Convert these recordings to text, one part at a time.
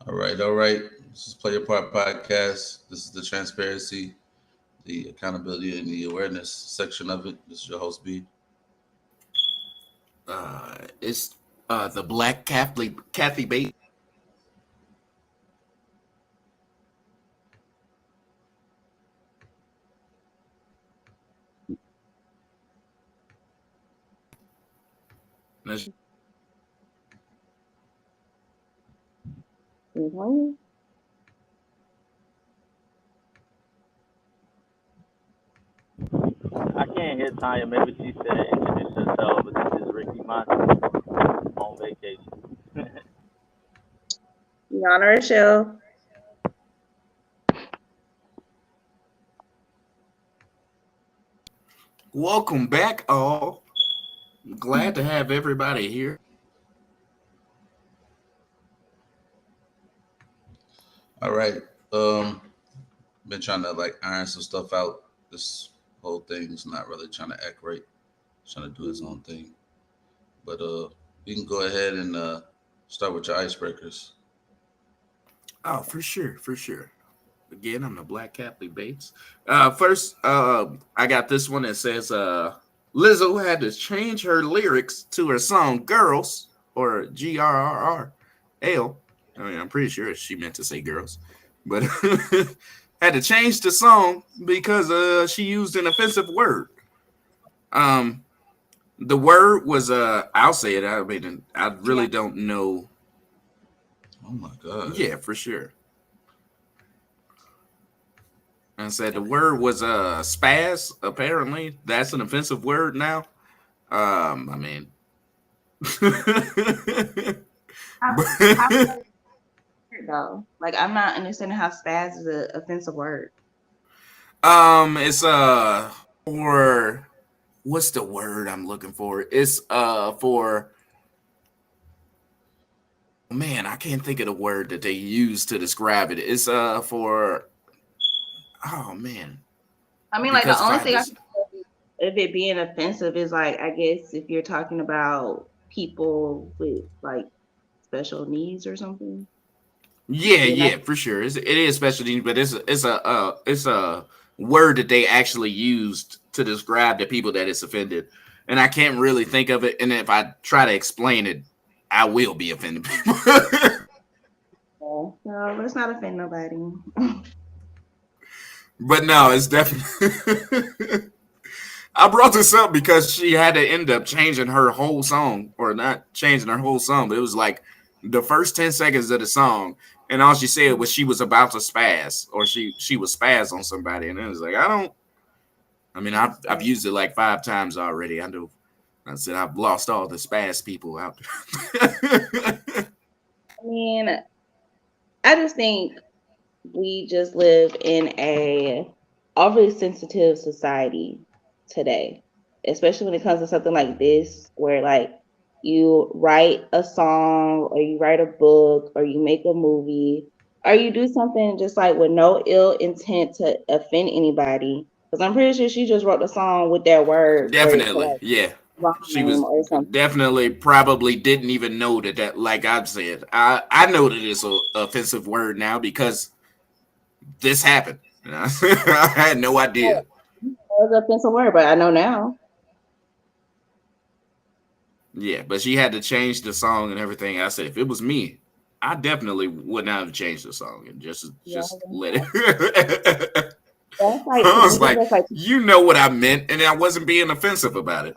All right, all right. This is Play Your Part podcast. This is the transparency, the accountability, and the awareness section of it. This is your host, B. It's the Black Kathy Bates. Mhm. I can't hear Tanya. Maybe she said introduce herself, but this is Ricky Monty on vacation. Yana Rochelle. Welcome back, all. Glad to have everybody here. All right. Um, been trying to like iron some stuff out. This whole thing's not really trying to act right. Trying to do its own thing. But we can go ahead and start with your icebreakers. Oh, for sure, for sure. Again, I'm the Black Kathy Bates. First, I got this one that says Lizzo had to change her lyrics to her song "Girls" or GRRRL. I mean, I'm pretty sure she meant to say "girls," but had to change the song because she used an offensive word. Um, the word was I'll say it. I mean, I really don't know. Oh my god. Yeah, for sure. And said the word was spaz. Apparently, that's an offensive word now. I mean, How though? Like I'm not understanding how spaz is an offensive word. it's for what's the word I'm looking for? It's for man, I can't think of the word that they use to describe it. It's for oh man, I mean, like the because if only I had thing I this, can think of it being offensive is like I guess if you're talking about people with like special needs or something. yeah, You know? yeah, for sure. It is special needs, but it's a word that they actually used to describe the people that it's offended, and I can't really think of it. And if I try to explain it, I will be offending people. So let's not offend nobody. But no, it's definitely. I brought this up because she had to end up changing her whole song, or not changing her whole song, but it was like the first 10 seconds of the song, and all she said was she was about to spaz, or she was spaz on somebody, and it was like I don't. I mean, I've used it like 5 times already. I know. I said I've lost all the spaz people out there. I mean, I just think we just live in a overly sensitive society today, especially when it comes to something like this, where like you write a song or you write a book or you make a movie or you do something just like with no ill intent to offend anybody. Because I'm pretty sure she just wrote the song with that word for it to Definitely, like yeah. She rhyme was or something. definitely probably didn't even know that like I've said. I know that it's a offensive word now because this happened. You know? I had no idea. It was an offensive word, but I know now. Yeah, but she had to change the song and everything. I said if it was me, I definitely would not have changed the song and Yeah, just let it. that's like to I was me. like, That's like you know what I meant, and I wasn't being offensive about it.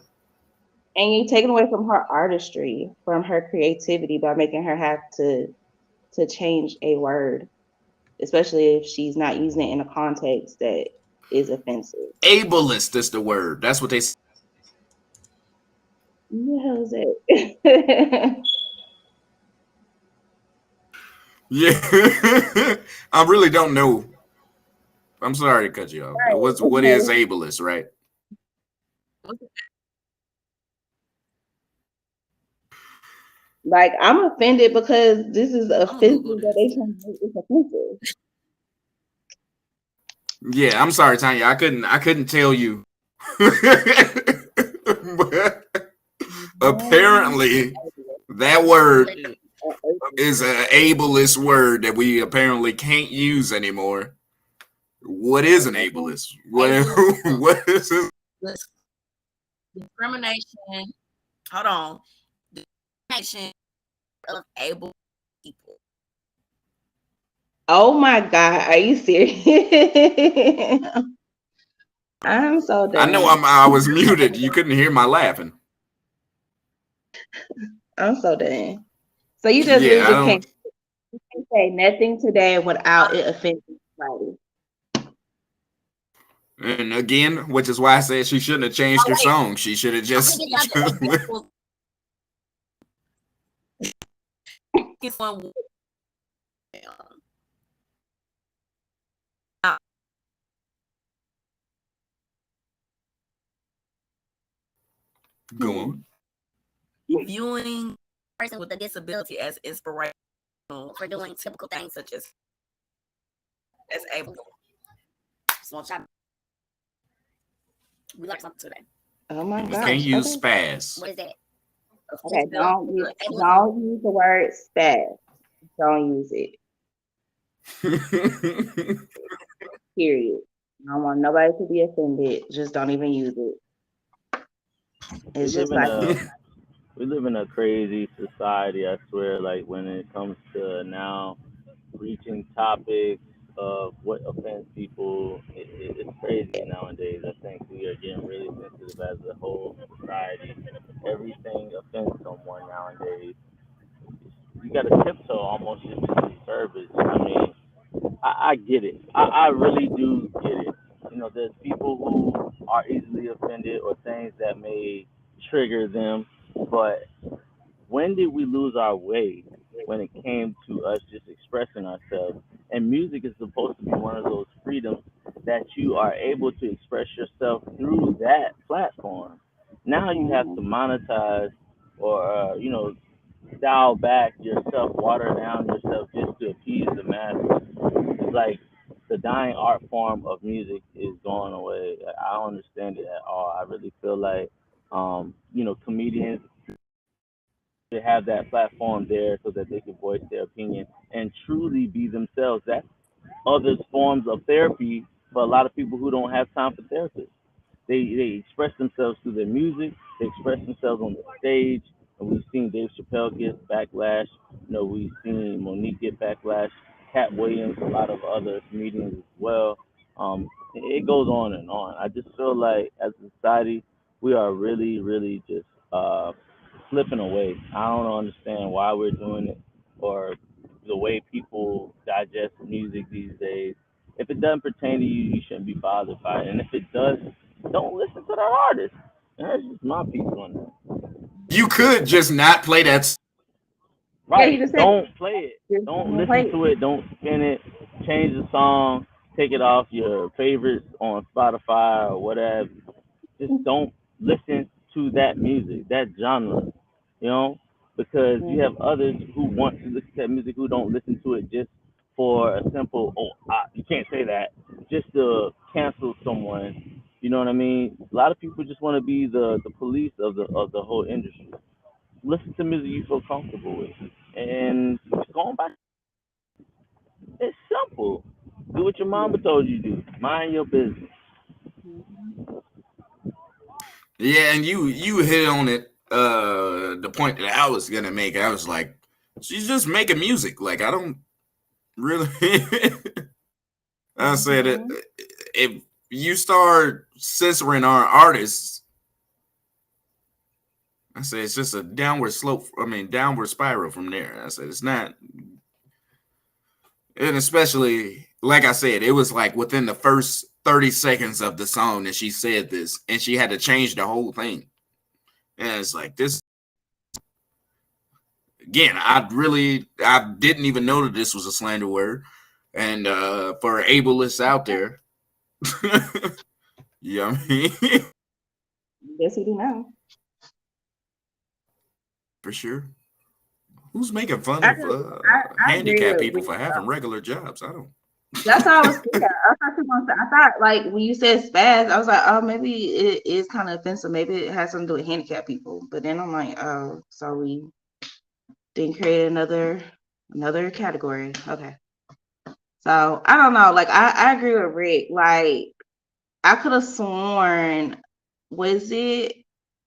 and you're taking away from her artistry, from her creativity by making her have to change a word, especially if she's not using it in a context that is offensive. Ableist is the word. That's what they. Who the hell is it? Yeah, I really don't know. I'm sorry to cut you off. What is Right. ableist, right? Like I'm offended because this is I'll Google offensive that this. they trying to make this offensive. Yeah, I'm sorry, Tanya. I couldn't tell you. But Yeah. apparently, that word. is an ableist word that we apparently can't use anymore. What is an ableist? What is this? Discrimination. Hold on. Discrimination of able people. Oh my God, are you serious? I'm so I know done. I was muted. You couldn't hear my laughing. I'm so done. So you just Yeah, really I just don't. can't say nothing today without it offending somebody. And again, which is why I said she shouldn't have changed her song. She should have just. Go on. Viewing a person with a disability as inspirational for doing typical things such as able. Small child. We learned something today. Oh my You gosh. can't use spaz. What is that? Okay, don't use the word spaz. Don't use it. Period. I don't want nobody to be offended. Just don't even use it. It's just like we live in a crazy society. I swear, like when it comes to now reaching topics of what offends people, it's crazy nowadays. I think we are getting really sensitive as a whole society. Everything offends someone nowadays. You got to tiptoe almost just to do service. I mean, I get it. I really do get it. You know, there's people who are easily offended or things that may trigger them, but when did we lose our way when it came to us just expressing ourselves? And music is supposed to be one of those freedoms that you are able to express yourself through that platform. Now you have to monetize or, dial back yourself, water down yourself just to appease the masses. It's like the dying art form of music is going away. I don't understand it at all. I really feel like, comedians to have that platform there so that they can voice their opinion and truly be themselves. That's others forms of therapy for a lot of people who don't have time for therapists. They express themselves through their music. They express themselves on the stage. And we've seen Dave Chappelle get backlash. We've seen Monique get backlash. Cat Williams, a lot of other comedians as well. It goes on and on. I just feel like as a society, we are really, really just slipping away. I don't understand why we're doing it or the way people digest music these days. If it doesn't pertain to you, you shouldn't be bothered by it. And if it does, don't listen to that artist. And that's just my piece on that. You could just not play that. yeah, you Right. just said Don't play it. Don't listen to it. Don't spin it. Change the song. Take it off your favorites on Spotify or whatever. Just don't listen to that music, that genre, you know, because you have others who want to listen to that music who don't listen to it just for a simple, you can't say that, just to cancel someone. You know what I mean? A lot of people just want to be the police of the whole industry. Listen to music you feel comfortable with, and going back, it's simple. Do what your mama told you to do. Mind your business. Yeah, and you hit on it. The point that I was gonna make. I was like, she's just making music. Like I don't really. I said it. If you start censoring our artists, I said it's just a downward slope. I mean, downward spiral from there. I said it's not, and especially like I said, it was like within the first 30 seconds of the song that she said this, and she had to change the whole thing. And it's like this again. I didn't even know that this was a slander word, and for ableists out there, you know what I mean. yes, we do now. For sure. Who's making fun I, of I agree handicapped with people you. for having regular jobs? I don't. That's all I was thinking. I thought like when you said spaz, I was like, oh, maybe it is kind of offensive. Maybe it has something to do with handicapped people. But then I'm like, oh, so we Then create another category. Okay. So I don't know. Like I agree with Rick. Like I could have sworn, was it?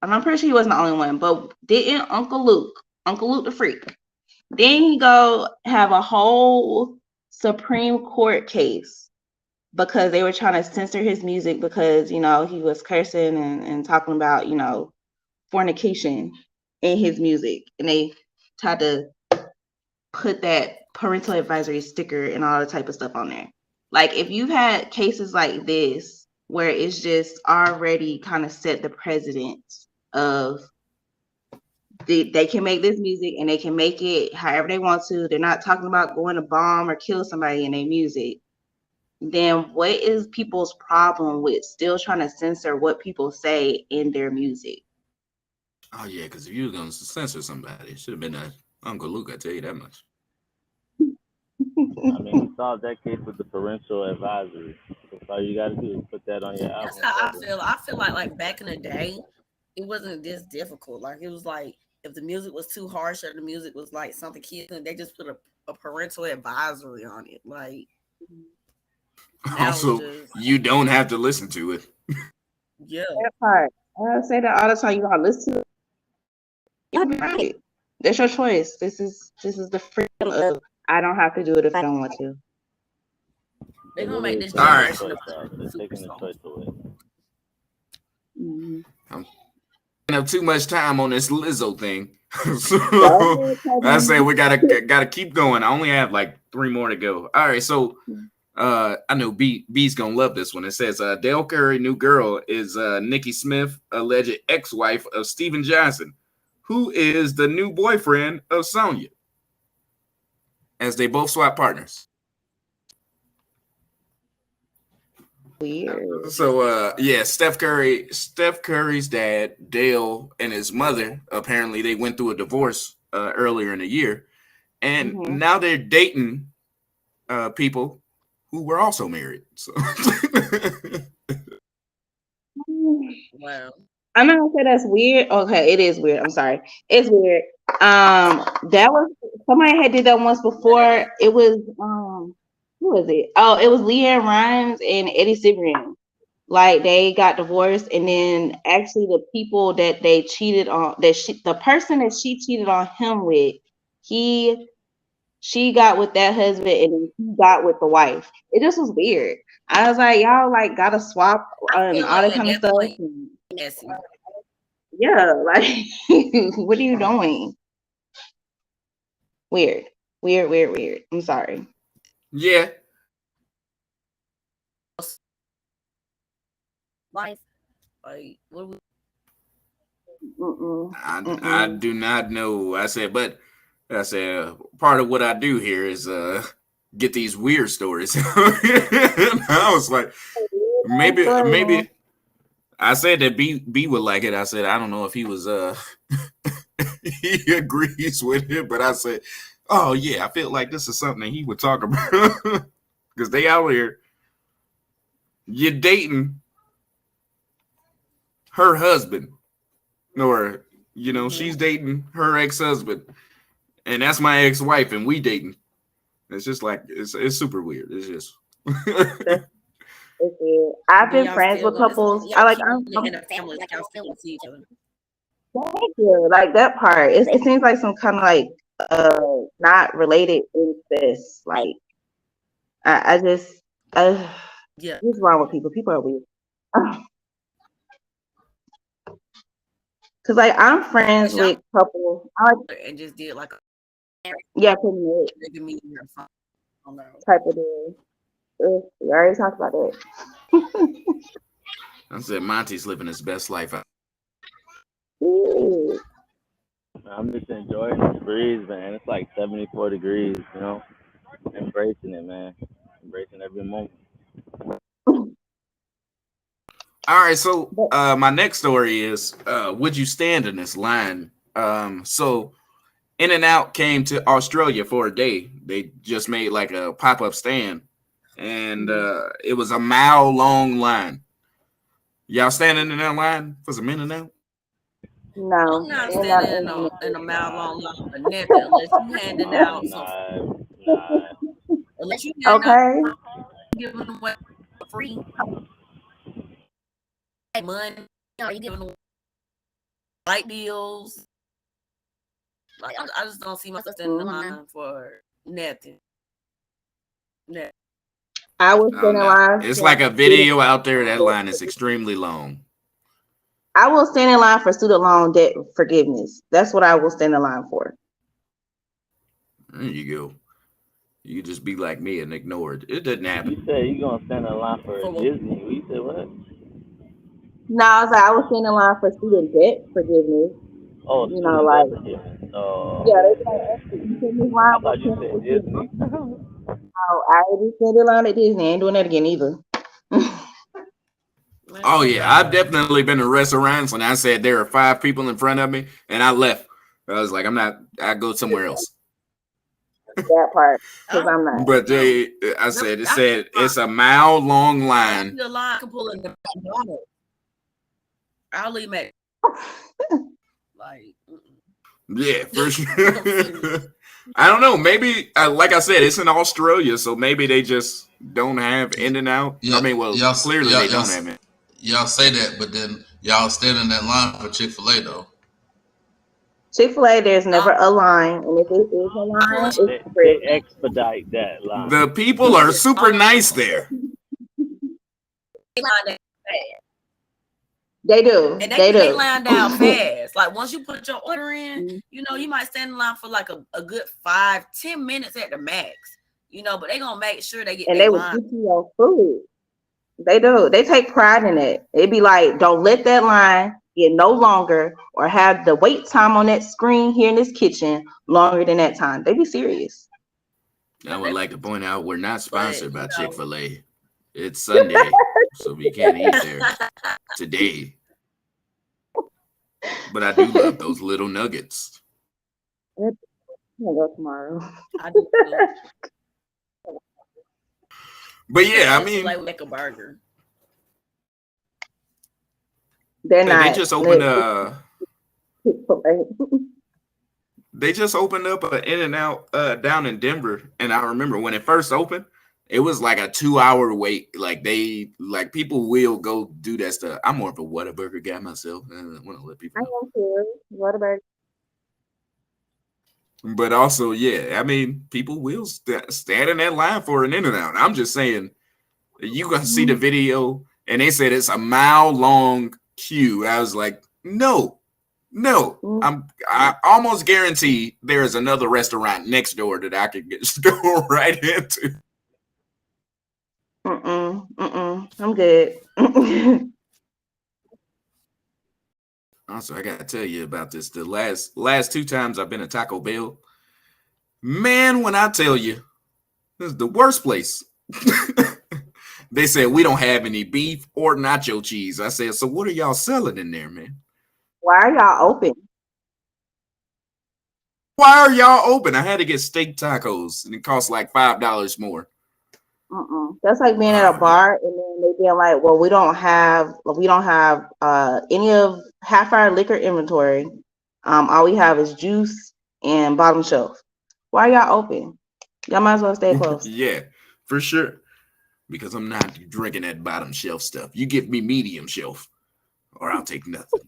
I'm pretty sure he wasn't the only one, but didn't Uncle Luke the Freak, then he go have a whole Supreme Court case because they were trying to censor his music because, you know, he was cursing and talking about, you know, fornication in his music. And they tried to put that parental advisory sticker and all the type of stuff on there. Like if you've had cases like this where it's just already kind of set the precedence of they can make this music and they can make it however they want to. They're not talking about going to bomb or kill somebody in their music. Then what is people's problem with still trying to censor what people say in their music? Oh yeah, because if you were gonna censor somebody, it should have been Uncle Luke. I tell you that much. I mean, he solved that case with the parental advisory. That's all you got to do is put that on your That's album how I cover. feel. I feel like back in the day, it wasn't this difficult. Like it was like if the music was too harsh or the music was like something kids and they just put a parental advisory on it. Like now Also, it's just you don't have to listen to it. yeah. That part. I say that all the time. You gotta listen to it. You'll be right. That's your choice. This is the freedom of I don't have to do it if I don't want to. They're It gonna really make is this taking the Alright. generation choice of out. They're super taking the soft. choice away. Mm-hmm. I'm taking up too much time on this Lizzo thing. So Go ahead, I say Tanya. we gotta keep going. I only have like 3 more to go. All right, so I know B's gonna love this one. It says Dale Curry new girl is Nikki Smith, alleged ex-wife of Steven Johnson, who is the new boyfriend of Sonya, as they both swap partners. Weird. So yeah, Steph Curry's dad, Dale, and his mother, apparently they went through a divorce earlier in the year, and Mm-hmm. now they're dating people who were also married. So Wow. I'm not gonna say that's weird. Okay, it is weird. I'm sorry. It's weird. That was somebody had did that once before. It was who was it? Oh, it was Leanne Rhymes and Eddie Cibrian. Like they got divorced, and then actually the people that they cheated on, the person that she cheated on him with, she got with that husband, and then he got with the wife. It just was weird. I was like, y'all like gotta swap I and feel all like that at kind of that stuff. point, And messy. yeah, like what are you doing? Weird, weird, weird, weird. I'm sorry. yeah, Life. Like what we Mm-mm, I mm-mm. do not know. I said part of what I do here is get these weird stories. And I was like, maybe I said that B would like it. I said I don't know if he was he agrees with it, but I said, oh yeah, I feel like this is something that he would talk about because they out here, you're dating her husband, or she's dating her ex-husband, and that's my ex-wife, and we dating. It's just like it's super weird. It's just It's weird. I've then been y'all friends still with gonna couples. I y'all like keep I'm in the family like y'all still see each other. thank you. Like that part. It seems like some kind of like not related incest. Like I just Yeah. what's wrong with people? People are weird. Cause like I'm friends Cause y'all with couples. I like and just did like a yeah, pretty much nigga meeting or something. I don't know. type of deal. We already talked about that. I said Monty's living his best life. Ooh. I'm just enjoying this breeze, man. It's like 74 degrees, you know. Embracing it, man. Embracing every moment. All right, so But my next story is would you stand in this line? So In and Out came to Australia for a day. They just made like a pop-up stand, and it was a mile long line. Y'all standing in that line for some In and Out? I'm No, not they're not standing in in a mile Nah, long line for nothing unless you handing out some, nah, nah. unless you there. handing out Okay. giving away for free money. You know, you giving away light deals. Like I just don't see myself standing in Hmm. line for nothing. Nothing. I will Oh stand in no, line it's for like a student. video out there. That line is extremely long. I will stand in line for student loan debt forgiveness. That's what I will stand in line for. There you go. You just be like me and ignore it. It doesn't You happen. said you gonna stand in line for For what? Disney. You said what? No, I was like, I will stand in line for student debt forgiveness. Oh, You know, student debt like, forgiveness. yeah, Oh, they be like, okay. "Hey, you stand in line, I we'll thought you cancel said student Disney. loan." Oh, I already stood in line at Disney. I ain't doing that again either. Oh Man, yeah, I've definitely been to restaurants and I said there are 5 people in front of me and I left. I was like, I'm not. I go somewhere else. That part, I because don't I'm not. But know. I said it I said it's a mile long I line. see a line I can pull in the McDonald's. I'll leave at like Yeah, for sure. I'm serious. I don't know. Maybe, like I said, it's in Australia, so maybe they just don't have In and Out. I Yeah, mean, well, y'all, clearly y'all, they y'all, don't have it. y'all say that, but then y'all stand in that line for Chick-fil-A though. Chick-fil-A, there's I'll never a line, and if it is a pull line, in it's They free. expedite that The line. people are super all nice there. line that fast. They do. And They they do. line down fast. Like once you put your order in, Mhm. you know, you might stand in line for like a good 5-10 minutes at the max. You know, but they gonna make sure they get And their they will line. get you your food. They do. They take pride in it. They be like, don't let that line get no longer or have the wait time on that screen here in this kitchen longer than that time. They be serious. I would like to point out we're not But sponsored you by know, Chick-fil-A. It's Sunday, so we can't eat there today. But I do love those little nuggets. I'm gonna go tomorrow. I do too. But But yeah, I Chick-fil-A mean, will make a burger. They're they not. just opened Chick-fil-A. they just opened up an In and Out down in Denver, and I remember when it first opened, it was like a 2 hour wait. Like people will go do that stuff. I'm more of a Whataburger guy myself. I want to let I people know. am too. What about But also, yeah, I mean, people will stand in that line for an In and Out. I'm just saying, you gonna see the video, and they said it's a mile long queue. I was like, no, no. mm, I almost guarantee there is another restaurant next door that I could get go right into. I'm good. Also, I gotta tell you about this. The last 2 times I've been to Taco Bell, man, when I tell you, this is the worst place. They said we don't have any beef or nacho cheese. I said, so what are y'all selling in there, man? Why are y'all open? Why are y'all open? I had to get steak tacos, and it cost like $5 more. That's like being at a Oh yeah, bar and then they being like, "Well, we don't have any of half our liquor inventory. All we have is juice and bottom shelf. Why are y'all open? Y'all might as well stay closed." yeah, for sure. Because I'm not drinking that bottom shelf stuff. You give me medium shelf, or I'll take nothing.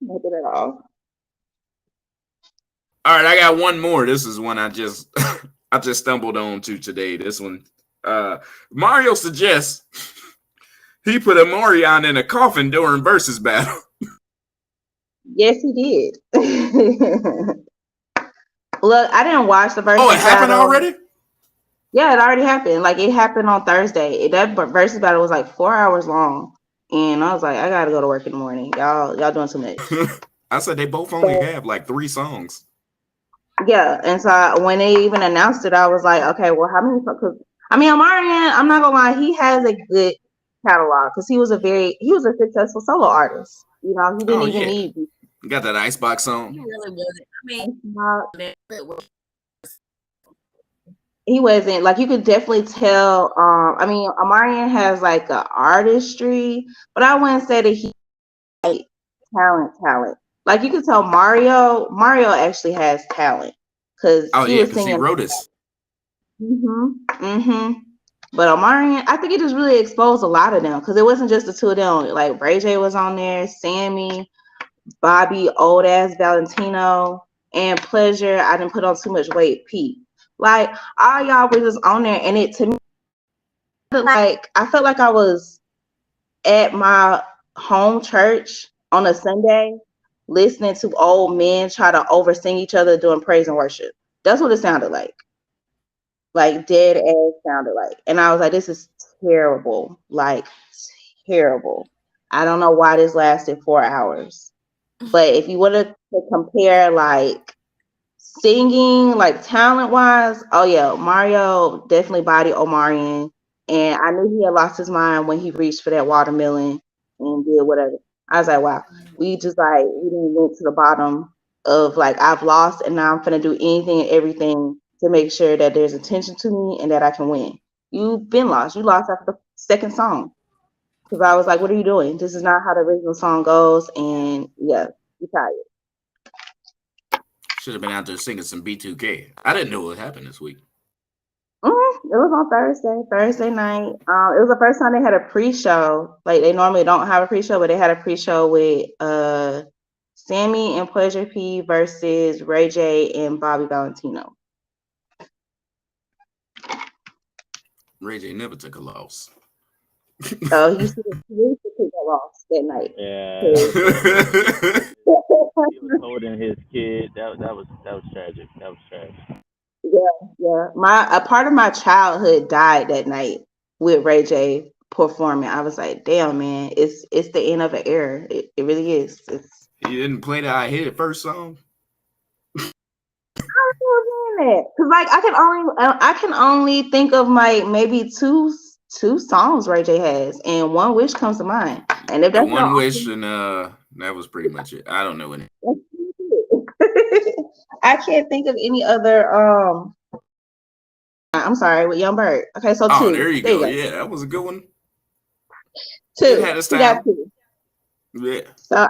Nothing at all. All right, I got one more. This is one I just I just stumbled on to today. This one, Mario suggests he put a Morion in a coffin during versus battle. Yes, he did. Look, I didn't watch the Oh, it versus happened battle. already? Yeah, it already happened. Like it happened on Thursday. That versus battle was like 4 hours long, and I was like, I gotta go to work in the morning. Y'all doing too much. I said they both only have like 3 songs. Yeah, and so when they even announced it, I was like, okay, well, how many? Because I mean, Omarion, I'm not gonna lie, he has a good catalog because he was a successful solo artist. You know, he didn't Oh even yeah, need got that icebox He song. really wasn't. I mean, uh, it was he wasn't like you could definitely tell. I mean, Omarion has like a artistry, but I wouldn't say that he like talent. Like you could tell Mario actually has talent because Oh he yeah, was because he singing. wrote us. But Omarion, I think it just really exposed a lot of them because it wasn't just the two of them. Like Ray J was on there, Sammy, Bobby, old ass Valentino, and Pleasure. I didn't put on too much weight, Pete. Like all y'all were just on there, and it to me like I felt like I was at my home church on a Sunday listening to old men try to oversing each other doing praise and worship. That's what it sounded like dead ass sounded like. And I was like, this is terrible, like terrible. I don't know why this lasted 4 hours. But if you wanted to compare like singing, like talent wise, oh yeah, Mario definitely body Omarion. And I knew he had lost his mind when he reached for that watermelon and did whatever. I was like, wow, we just like we didn't went to the bottom of like I've lost and now I'm gonna do anything and everything to make sure that there's attention to me and that I can win. You've been lost. You lost after the second song. Because I was like, what are you doing? This is not how the original song goes. And yeah, you tired. Should have been out there singing some B2K. I didn't know what happened this week. It was on Thursday night. It was the first time they had a pre-show. Like they normally don't have a pre-show, but they had a pre-show with Sammy and Pleasure P versus Ray J and Bobby Valentino. Ray J never took a loss. So he used to take that loss that night. Yeah, that was he was holding his kid. That was tragic. That was tragic. Yeah. A part of my childhood died that night with Ray J performing. I was like, damn man, it's the end of an era. It really is. It's He didn't play the I Hit It First song. because like I can only think of like maybe two songs Ray J has, and One Wish comes to mind. And if The that's One not Wish, and that was pretty much it. I don't know any. I can't think of any other I'm sorry, with Young Bird. Okay, so Oh, there two. you There you go. go. Yeah, that was a good one. It Two. had its He got time. two. Yeah. So I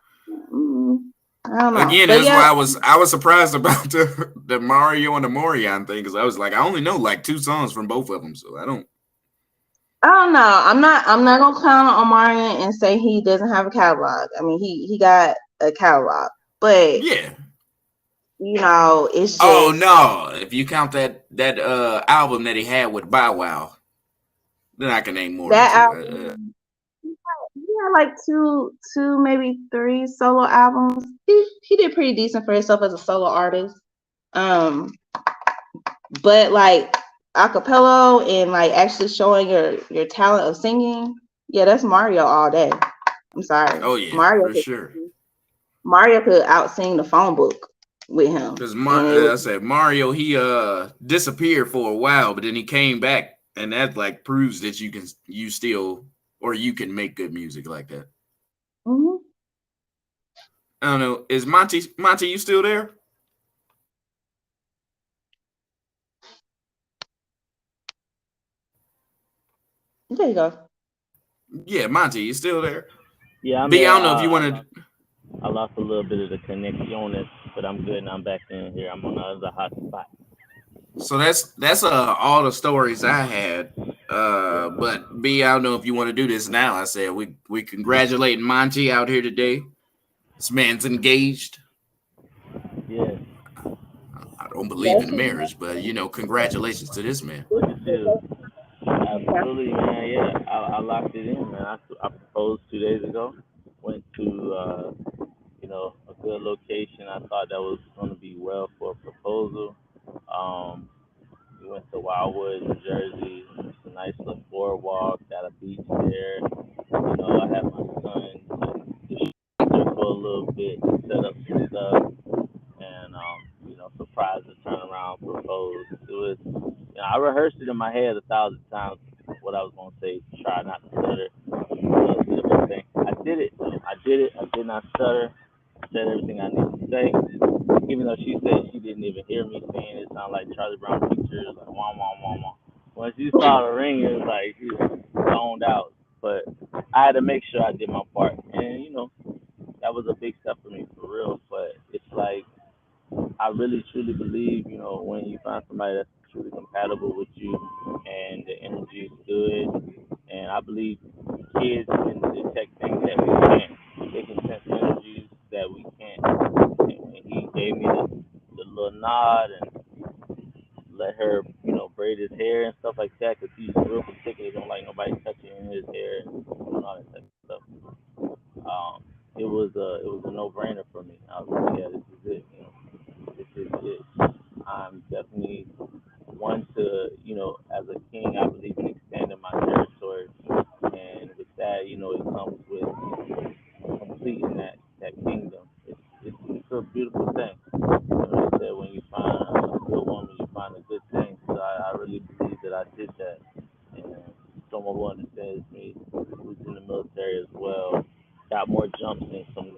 don't know. Again, But that's why yeah, I was surprised about the Mario and the Morion thing, because I was like, I only know like 2 songs from both of them, so I don't. I don't know. I'm not gonna clown on Omarion and say he doesn't have a catalog. I mean he got a catalog. But Yeah. it's Oh just no! If you count that album that he had with Bow Wow, then I can name more than that two. album. He had like two, maybe three solo albums. He did pretty decent for himself as a solo artist. Um, but like acapella and like actually showing your talent of singing, yeah, that's Mario all day. I'm sorry, Oh yeah, Mario for could sure. Mario could out sing the phone book with him, Because and it was I said Mario, he disappeared for a while, but then he came back, and that like proves that you still or you can make good music like that. mhm. I don't know. Is Monty? You still there? There you go. Yeah, Monty, you still there? Yeah, I'm B, I here. don't know if you want to. I lost a little bit of the connection, but I'm good and I'm back in here. I'm on the other hot spot. So that's all the stories I had. But B, I don't know if you want to do this now. I said we congratulate Monty out here today. This man's engaged. Yeah. I don't believe That's in marriage, but congratulations to this man. Look at you. Absolutely, man. Yeah, I locked it in, man. I proposed 2 days ago. Went to a good location. I thought that was going to be well for a proposal. Um, we went to Wildwood, New Jersey. It's a nice little boardwalk. Got a beach there. I had my son just there for a little bit, set up some stuff, and surprise to turn around, propose. It was, I rehearsed it in my head 1,000 times what I was gonna say. Try not to stutter. Did everything. I did it. I did it. I did not stutter. Said everything I needed to say. Even though she said she didn't even hear me saying it, sounded like Charlie Brown pictures, like wah wah wah wah. When she saw the ring, it was like she was zoned out. But I had to make sure I did my part, and that was a big step for me for real. But it's like I really truly believe, when you find somebody that's truly compatible with you and the energy is good, and I believe kids can detect things that we can't. They can sense energies that we can't. And he gave me the little nod and let her, braid his hair and stuff like that, because he's real particular. He don't like nobody touching his hair and all that type of stuff. Um, it was a no brainer for me. I was like, yeah, this is it. This is it. I'm definitely one to, as a king, I believe in expanding my territory, and with that, it comes with completing that kingdom. It's a beautiful thing. They said when you find a good woman, you find a good thing. So I really believe that I did that. And someone who understands me, who's in the military as well, got more jumps than some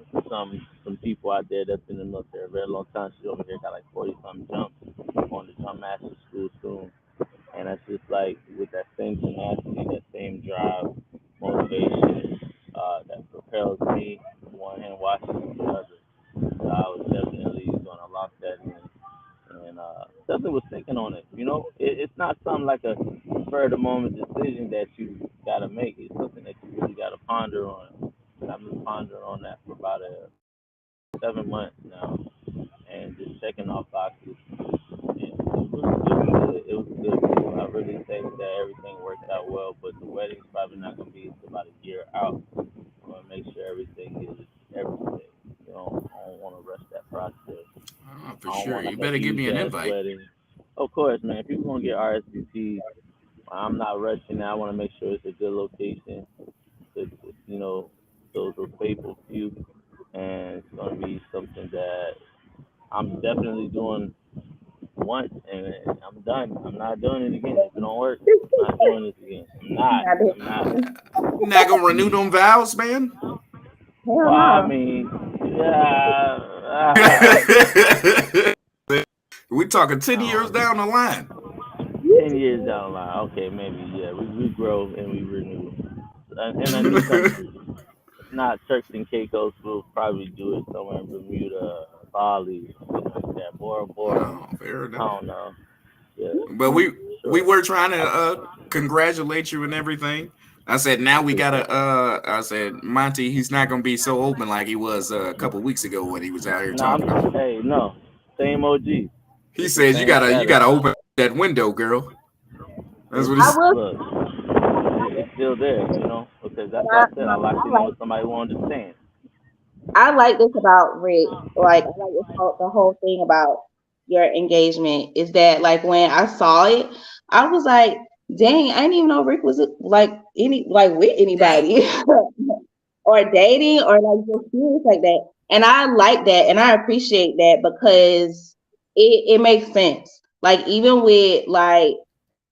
people out there that's in the military a very long time. She over here got like 40 something jumps on the jump master school soon. And that's just like with that same tenacity, that same drive, motivation, that propels me one hand watching the other. So I was definitely gonna lock that in, and definitely was thinking on it. It's not something like a spur of the moment decision that you gotta make. It's something that you really gotta ponder on. And I've been pondering on that for about 7 months now, and just checking off boxes. And it was good. It was good. I really think that everything worked out well, but the wedding's probably not gonna be until about a year out. I want to make sure everything is everything. I don't want to rush that process. Oh, for I don't sure. want You like a better give me huge an ass invite. wedding. Of course, man. If people gonna get RSVPs, I'm not rushing. I want to make sure it's a good location. It's, those faithful few, and it's gonna be something that I'm definitely doing once, and I'm done. I'm not doing it again. If it don't work, I'm not doing this again. I'm not. Not I'm not. doing- You're not gonna renew them vows, man. Hell Well, I no. mean, yeah, We talking I 10 years don't know. down the line. 10 years down the line, okay, maybe, yeah, we grow and we renew. In a new country. If not Turks and Caicos, we'll probably do it somewhere in Bermuda, Bali, something like that. Bora Bora. Oh, fair I enough. don't know. Yeah, But we sure. were trying to I, congratulate you and everything. I said now we gotta appreciate it. I said Monty, he's not gonna be so open like he was a couple weeks ago when he was out here Nah, talking about. hey, no. Same OG. He It's the says you same gotta you status. gotta open that window, girl. That's It's, what I he's will. look, it's still there, because that's what I, I said. I like to know like. what somebody will understand. I like this about Rick. Like I like the whole thing about your engagement is that like when I saw it, I was like, dang, I didn't even know Rick was like with Dang. anybody or dating or like just serious like that. And I like that and I appreciate that because it makes sense. Like even with like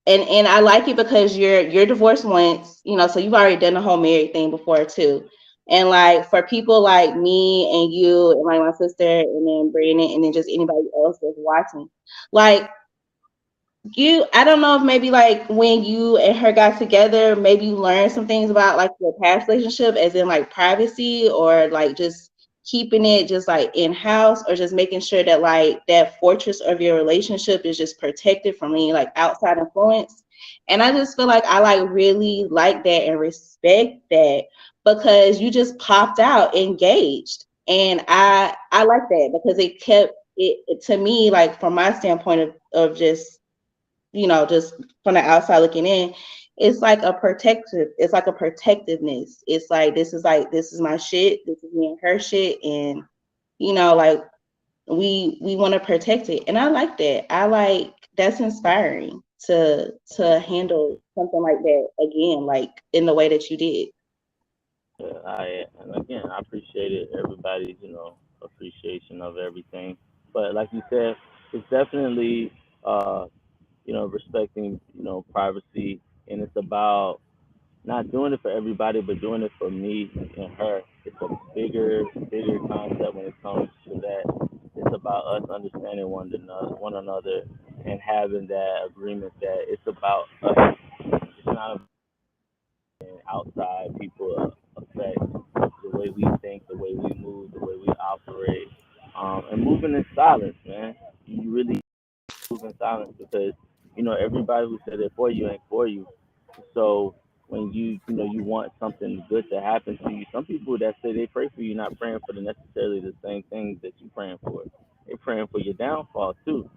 and I like it because you're divorced once, so you've already done the whole married thing before too. And like for people like me and you and like my sister and then Brandon and then just anybody else that's watching, like I don't know if maybe like when you and her got together, maybe you learned some things about like your past relationship, as in like privacy or like just keeping it just like in house or just making sure that like that fortress of your relationship is just protected from any like outside influence. And I just feel like I like really like that and respect that because you just popped out engaged. And I like that because it kept it to me, like from my standpoint of just just from the outside looking in, it's like a protectiveness. It's like this is my shit, this is me and her shit, and like we want to protect it. And I like that. I like that's inspiring to handle something like that again, like in the way that you did. And again, I appreciate it. Everybody's, appreciation of everything. But like you said, it's definitely, respecting, privacy, and it's about not doing it for everybody, but doing it for me and her. It's a bigger concept when it comes to that. It's about us understanding one another, and having that agreement that it's about us. It's not about outside people affect the way we think, the way we move, the way we operate, and moving in silence, man. You really move in silence because everybody who said it for you ain't for you. So when you want something good to happen to you, some people that say they pray for you, not praying for the necessarily the same things that you praying for. They're praying for your downfall too.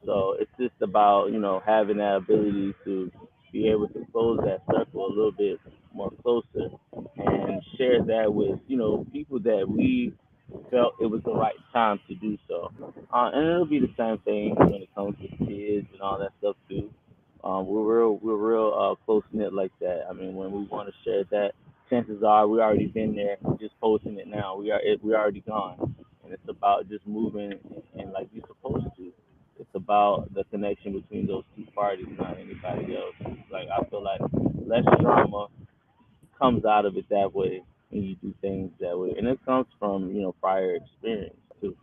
So it's just about having that ability to be able to close that circle a little bit more closer and share that with people that we felt it was the right time to do so. And it'll be the same thing when it comes to kids and all that stuff too. We're real close knit like that. I mean, when we want to share that, chances are we already been there. We're just posting it now. We already gone, and it's about just moving and like you're supposed to. It's about the connection between those two parties, not anybody else. Like I feel like less drama comes out of it that way when you do things that way, and it comes from prior experience too.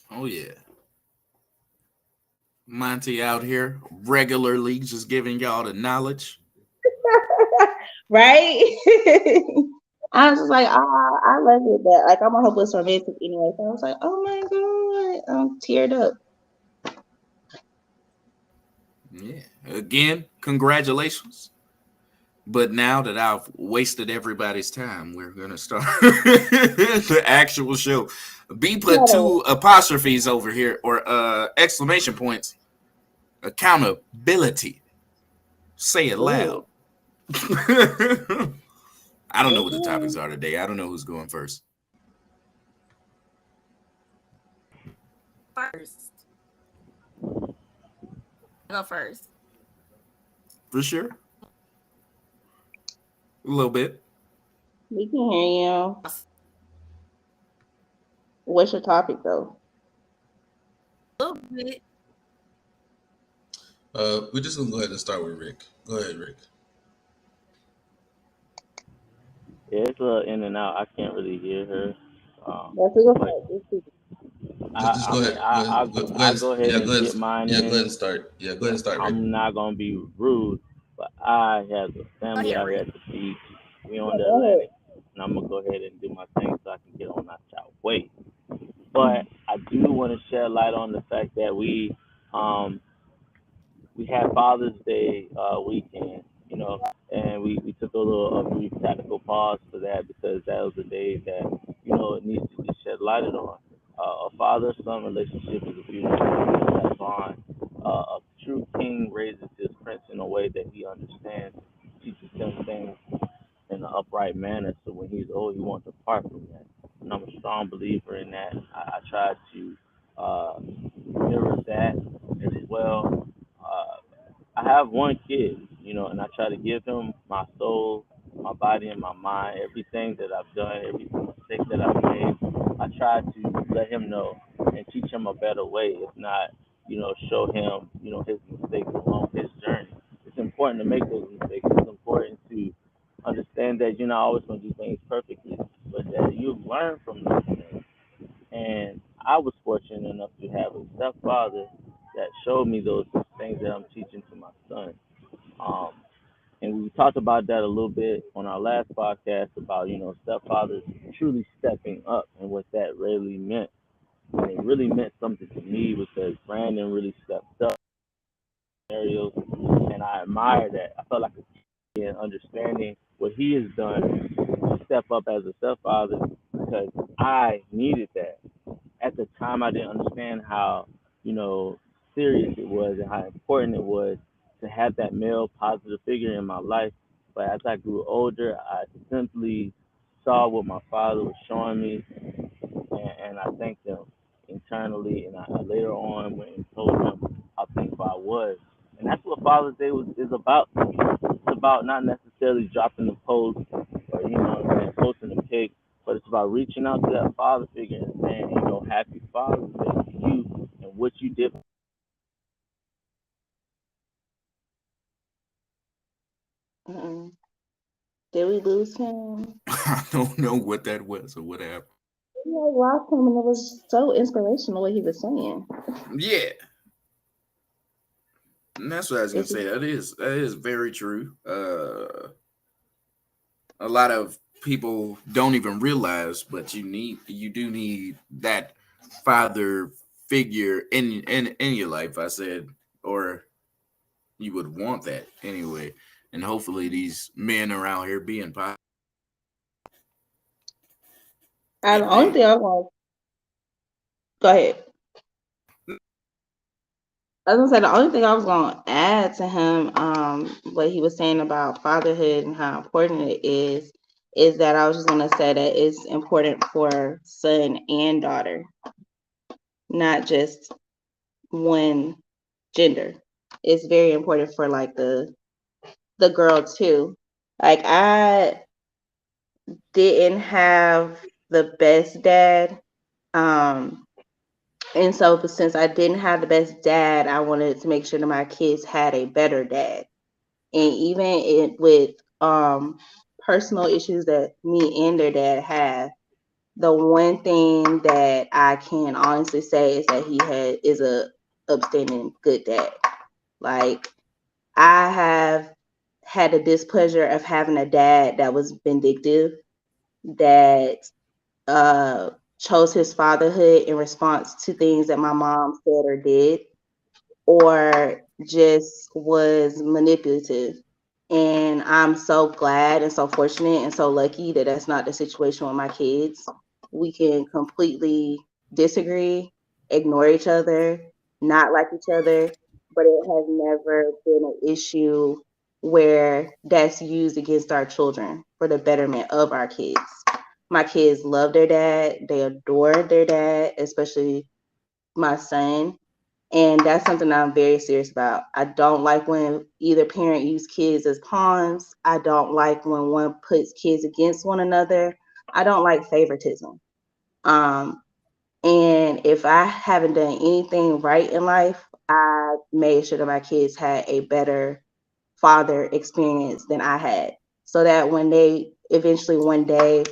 Oh yeah. Monty out here regularly just giving y'all the knowledge. Right? I was just like, oh, I love it. But like, I'm a hopeless romantic anyway. So I was like, oh my God, I'm teared up. Yeah. Again, congratulations. But now that I've wasted everybody's time, we're gonna start the actual show. B put 2 apostrophes over here or exclamation points. Accountability. Say it loud. I don't know what the topics are today. I don't know who's going first. First. Go first. For sure. A little bit. We can hear you. What's your topic though? A little bit. We're just gonna go ahead and start with Rick. Go ahead, Rick. Yeah, it's in and out. I can't really hear her. Let's go But Just I go mean, ahead. Go ahead. Go, go I ahead. go ahead Yeah, and go ahead. get mine Yeah, go ahead in. and start. Yeah, go ahead and start, Rick. I'm not gonna be rude, but I have a family out here at the beach. We on the Atlantic, and I'm gonna go ahead and do my thing so I can get on that y'all way. But I do want to shed light on the fact that um we had Father's Day weekend, and we took a brief tactical pause for that because that was a day that it needs to be shed light on. A father-son relationship is a beautiful that bond. A true king raises his prince in a way that he understands, teaches him things in an upright manner. So when he's old, he won't depart from that. And I'm a strong believer in that. I try to uh, mirror that as well. I have one kid, and I try to give him my soul, my body, and my mind. Everything that I've done, every mistake that I've made, I try to let him know and teach him a better way. If not, show him, his mistakes along his journey. It's important to make those mistakes. It's important to understand that you're not always going to do things perfectly, but that you learn from those things. And I was fortunate enough to have a stepfather that showed me those things that I'm teaching to my son. Um, and we talked about that a little bit on our last podcast about, stepfathers truly stepping up and what that really meant. And it really meant something to me because Brandon really stepped up in areas, and I admire that. I felt like a kid understanding what he has done to step up as a stepfather because I needed that at the time I didn't understand how, serious it was and how important it was to have that male positive figure in my life. But as I grew older, I simply saw what my father was showing me, and I thanked him internally. And I later on went and told him how thankful I was. And that's what Father's Day is about to me. It's about not necessarily dropping the post or, posting the pic, but it's about reaching out to that father figure and saying, happy Father's Day to you and what you did. Mm-mm. Did we lose him? I don't know what that was or what happened. We like lost him, and it was so inspirational what he was saying. Yeah. And that's what I was gonna Is he? say. That is very true. a lot of people don't even realize, but you do need that father figure in your life. I said, or you would want that anyway. And hopefully these men around here being positive, And the if only they thing I want, go ahead. I was gonna say the only thing I was gonna add to him, what he was saying about fatherhood and how important it is that I was just gonna say that it's important for son and daughter, not just one gender. It's very important for like the girl too. Like I didn't have the best dad. Um and so since I didn't have the best dad, I wanted to make sure that my kids had a better dad. And even with personal issues that me and their dad have, the one thing that I can honestly say is that is a upstanding good dad. Like I have had the displeasure of having a dad that was vindictive, that uh chose his fatherhood in response to things that my mom said or did, or just was manipulative. And I'm so glad and so fortunate and so lucky that that's not the situation with my kids. We can completely disagree, ignore each other, not like each other, but it has never been an issue where that's used against our children for the betterment of our kids. My kids love their dad, they adore their dad, especially my son, and that's something that I'm very serious about. I don't like when either parent use kids as pawns. I don't like when one puts kids against one another. I don't like favoritism. Um, and if I haven't done anything right in life, I made sure that my kids had a better father experience than I had. So that when they eventually one day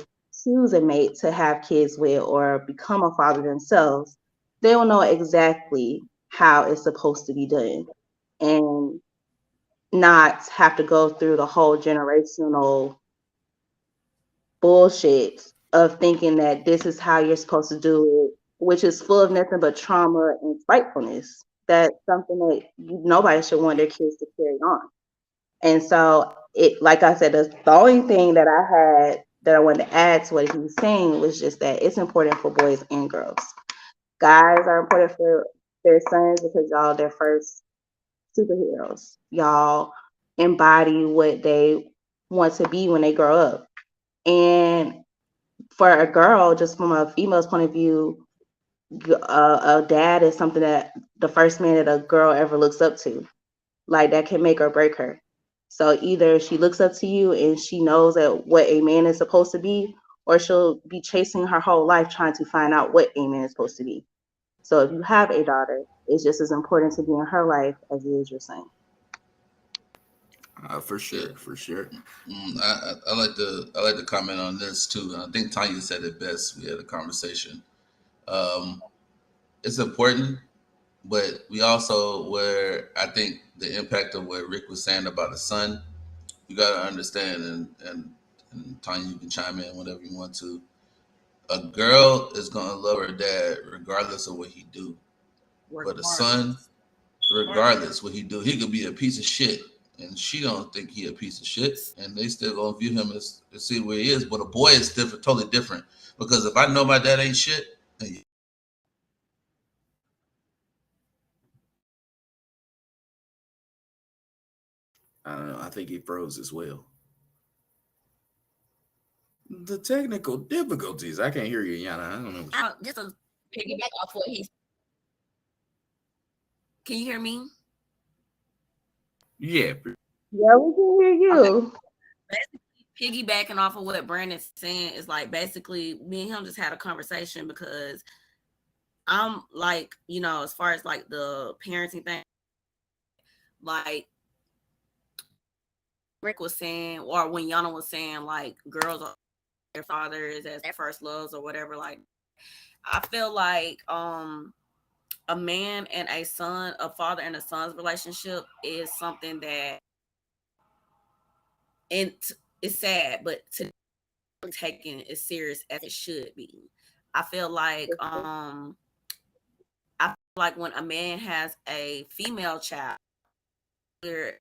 choose a mate to have kids with or become a father themselves, they will know exactly how it's supposed to be done and not have to go through the whole generational bullshit of thinking that this is how you're supposed to do it, which is full of nothing but trauma and spitefulness. That's something that nobody should want their kids to carry on. And so it, like I said, the only thing that I had that I wanted to add to what he was saying was just that it's important for boys and girls. Guys are important for their sons because y'all are their first superheroes. Y'all embody what they want to be when they grow up. And for a girl, just from a female's point of view, a dad is something that the first man that a girl ever looks up to, like that can make or break her. So either she looks up to you and she knows that what a man is supposed to be, or she'll be chasing her whole life trying to find out what a man is supposed to be. So if you have a daughter, it's just as important to be in her life as it is your son. for Yeah. sure, for sure. I like to comment on this too. And I think Tanya said it best. We had a conversation. Um, it's important, but we also where I think the impact of what Rick was saying about the son, you got to understand, and Tanya, you can chime in whenever you want to. A girl is gonna love her dad regardless of what he do, but a son, regardless. regardless what he do, he could be a piece of shit, and she don't think he a piece of shit, and they still gonna view him as see where he is. But a boy is different, totally different, because if I know my dad ain't shit, then I don't know. I think he froze as well. The technical difficulties. I can't hear you, Yana. I don't know. Just to piggyback off what he's. Can you hear me? Yeah, Yeah, we can hear Okay. you. Basically, piggybacking off of what Brandon's saying is like basically me and him just had a conversation because I'm like, as far as like the parenting thing, like Rick was saying, or when Yana was saying, like girls are their fathers as their first loves or whatever. Like, I feel like a man and a son, a father and a son's relationship is something that it it's sad, but to taken as serious as it should be. I feel like when a man has a female child, you're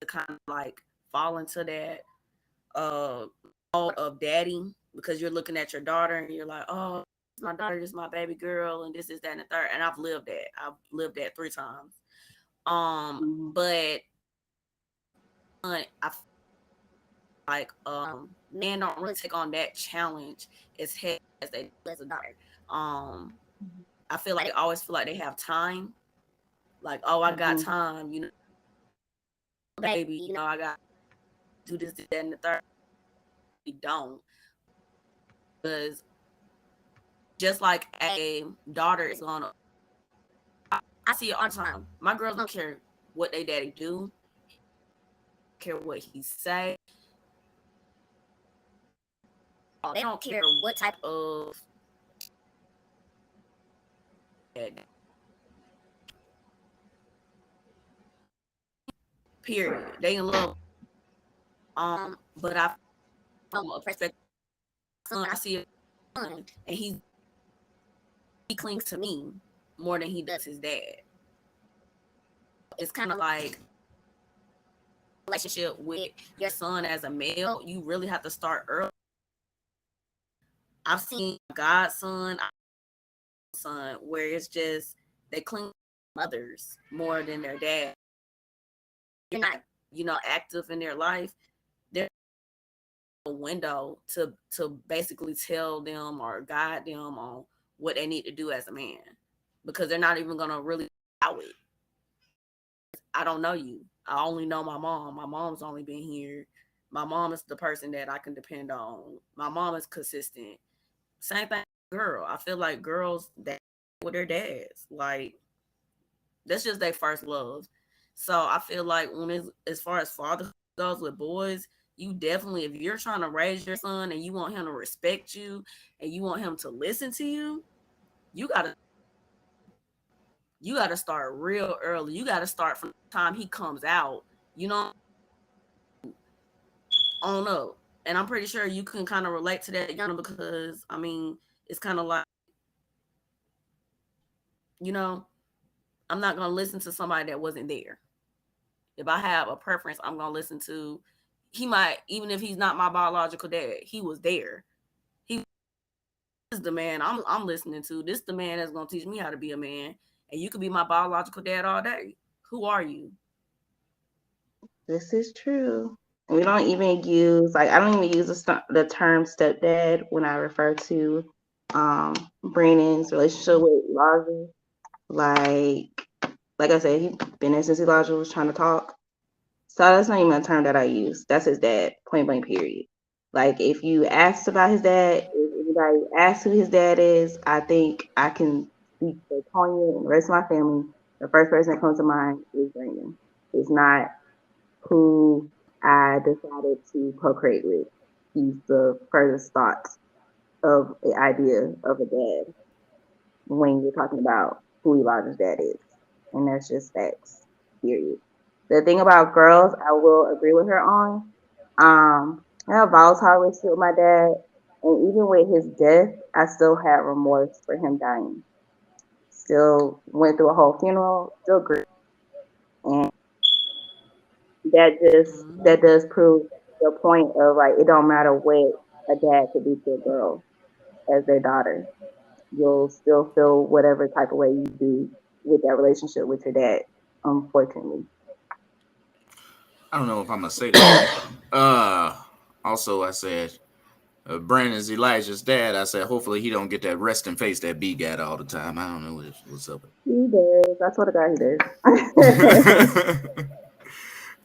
to kind of like fall into that mode of daddy, because you're looking at your daughter and you're like, oh, my daughter, this is my baby girl, and this is that and the third. And I've lived that. I've lived that 3 times. But I feel like men don't really take on that challenge as heavy as they do as a daughter. I feel like they always feel like they have time. Like, oh, I got time, you know, baby, you know, I got to do this, that, and the third. We don't. Because just like a daughter is gonna, I see it all the time. My girls don't care what they daddy do, care what he say. They don't care what type of period. They in love. But I, from a perspective, son, I see it, and he clings to me more than he does his dad. It's kind of like relationship with your son as a male. You really have to start early. I've seen godson, son, where it's just they cling to mothers more than their dad. You're not, you know, active in their life. There's a window to basically tell them or guide them on what they need to do as a man, because they're not even gonna really allow it. I don't know you. I only know my mom. My mom's only been here. My mom is the person that I can depend on. My mom is consistent. Same thing, girl. I feel like girls that with their dads, like that's just their first love. So I feel like when it's as far as father goes with boys, you definitely, if you're trying to raise your son and you want him to respect you and you want him to listen to you, you gotta start real early. You gotta start from the time he comes out, you know, on up. And I'm pretty sure you can kind of relate to that, Yana, because I mean, it's kind of like, you know, I'm not gonna listen to somebody that wasn't there. If I have a preference, I'm gonna listen to. He might, even if he's not my biological dad, he was there. He is the man I'm listening to. This is the man that's gonna teach me how to be a man. And you could be my biological dad all day. Who are you? This is true. We don't even use, like, I don't even use the term stepdad when I refer to Brandon's relationship with Elijah. Like I said, he's been there since Elijah was trying to talk. So that's not even a term that I use. That's his dad, point blank, period. Like, if you asked about his dad, if anybody asks who his dad is, I think I can speak for Tanya and the rest of my family. The first person that comes to mind is Brandon. It's not who I decided to procreate with. He's the furthest thought of the idea of a dad when you're talking about who Elijah's dad is. And that's just facts, period. The thing about girls, I will agree with her on. I have a volatile relationship with my dad, and even with his death, I still had remorse for him dying. Still went through a whole funeral, still grieved, and that does prove the point of, like, it don't matter what a dad could do to a girl as their daughter. You'll still feel whatever type of way you do with that relationship with your dad, unfortunately. I don't know if I'm gonna say that. Also, I said Brandon's Elijah's dad. I said hopefully he don't get that resting face that B got all the time. I don't know what's up. He does. I swear to God, he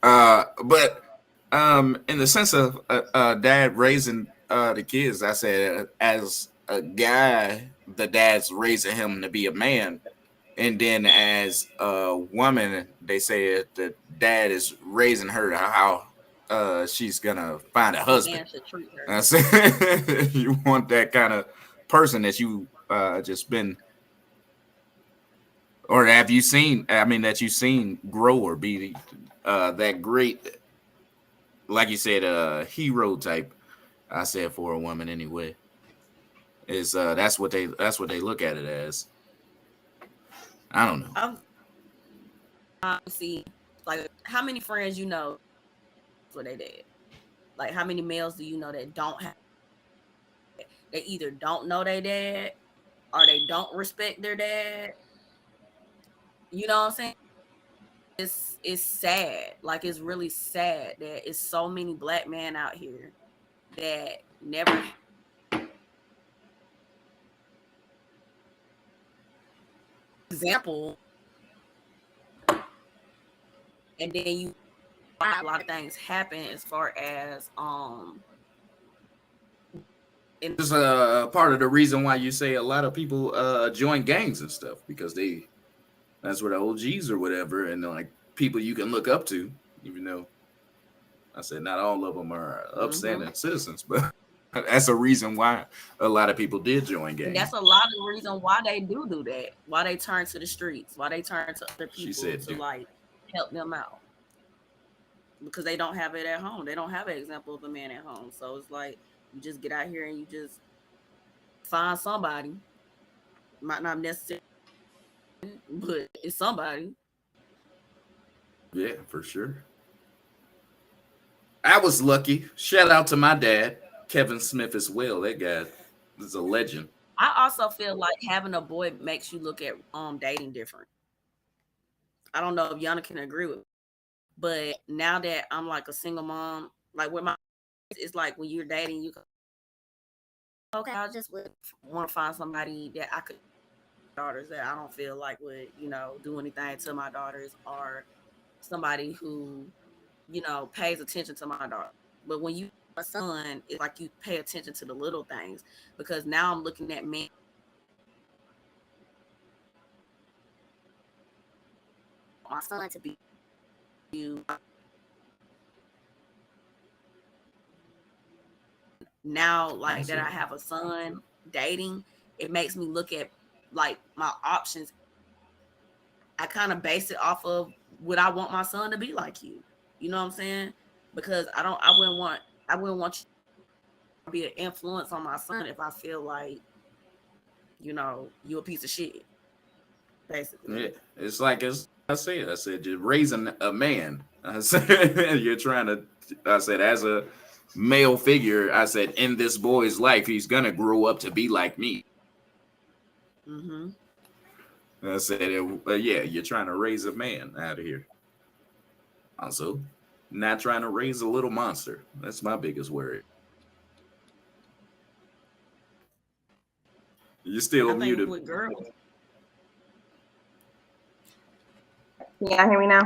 does. But in the sense of dad raising the kids, I said as a guy, the dad's raising him to be a man, and then as a woman, they say the dad is raising her to how she's gonna find a husband. I said you want that kind of person that you just been, or have you seen? I mean, that you've seen grow or be that great like you said, hero type. I said for a woman anyway. Is that's what they look at it as. I don't know. I'm see, like, how many friends you know what they did? Like, how many males do you know that don't have? They either don't know their dad or they don't respect their dad. You know what I'm saying? It's sad. Like, it's really sad that it's so many black men out here that never example, and then you find a lot of things happen as far as in This is part of the reason why you say a lot of people join gangs and stuff because that's where the OGs or whatever and like people you can look up to, even though I said not all of them are upstanding citizens, but that's a reason why a lot of people did join and gangs. that's a lot of the reason why they do that. Why they turn to the streets. Why they turn to other She people said, to like help them out because they don't have it at home. They don't have an example of a man at home. So it's like you just get out here and you just find somebody. Might not necessarily, but it's somebody. yeah, for sure. I was lucky. Shout out to my dad, Kevin Smith, as well. That guy is a legend. I also feel like having a boy makes you look at dating different. I don't know if Yana can agree with me, but now that I'm like a single mom, like with my it's like when you're dating, you okay, I just would want to find somebody that I could daughters that I don't feel like would, do anything to my daughters or somebody who, pays attention to my daughter. But when you have a son, it's like you pay attention to the little things because now I'm looking at men my son to be you now like that I have a son dating, it makes me look at like my options. I kind of base it off of would I want my son to be like you? You know what I'm saying? Because I wouldn't want you to be an influence on my son if I feel like, you a piece of shit, basically. Yeah, it's like I said, just raising a man. I said, you're trying to. I said, as a male figure, I said, in this boy's life, he's gonna grow up to be like me. Mm-hmm. I said, yeah, you're trying to raise a man out of here. Also, not trying to raise a little monster. That's my biggest worry. You're And still I think muted. with girls, Can y'all hear me now?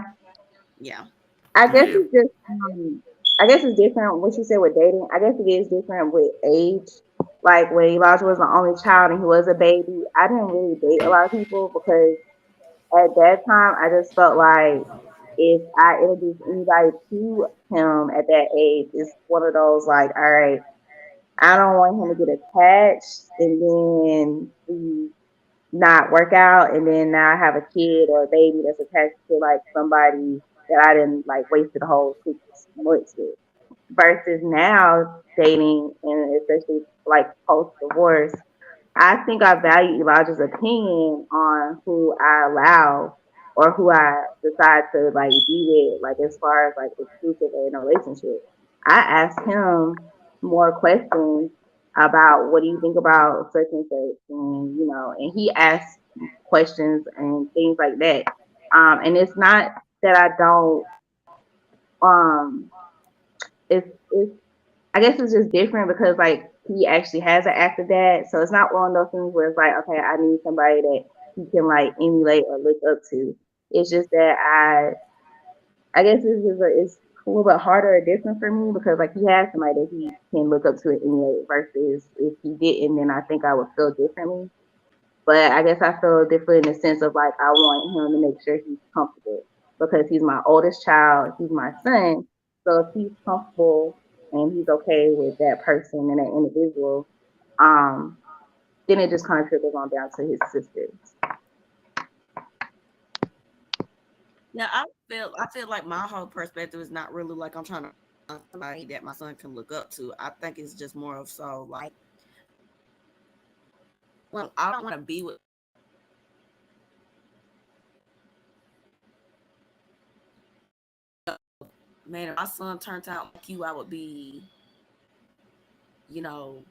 yeah. I guess Yeah, it's just, I guess it's different. What you said with dating, I guess it is different with age. Like when Elijah was the only child and he was a baby, I didn't really date a lot of people because at that time I just felt like if I introduced anybody to him at that age, it's one of those like, all right, I don't want him to get attached and then we not work out and then now I have a kid or a baby that's attached to like somebody that I didn't like wasted the whole 6 months with. Versus now dating and especially like post divorce, I think I value Elijah's opinion on who I allow or who I decide to like be with, like as far as like exclusive or in a relationship. I ask him more questions about what do you think about such and such, and and he asks questions and things like that. And it's not that I don't. Um, it's I guess it's just different because like he actually has an active dad, so it's not one of those things where it's like, okay, I need somebody that he can like emulate or look up to. It's just that I guess it's a little bit harder or different for me because like he has somebody that he can look up to and emulate versus if he didn't, then I think I would feel differently. But I guess I feel different in the sense of like I want him to make sure he's comfortable because he's my oldest child, he's my son. So if he's comfortable and he's okay with that person and that individual, um, then it just kind of trickles on down to his sisters. Yeah, I feel like my whole perspective is not really like I'm trying to somebody that my son can look up to. I think it's just more of so like, well, I don't want to be with man. If my son turned out like you, I would be, you know,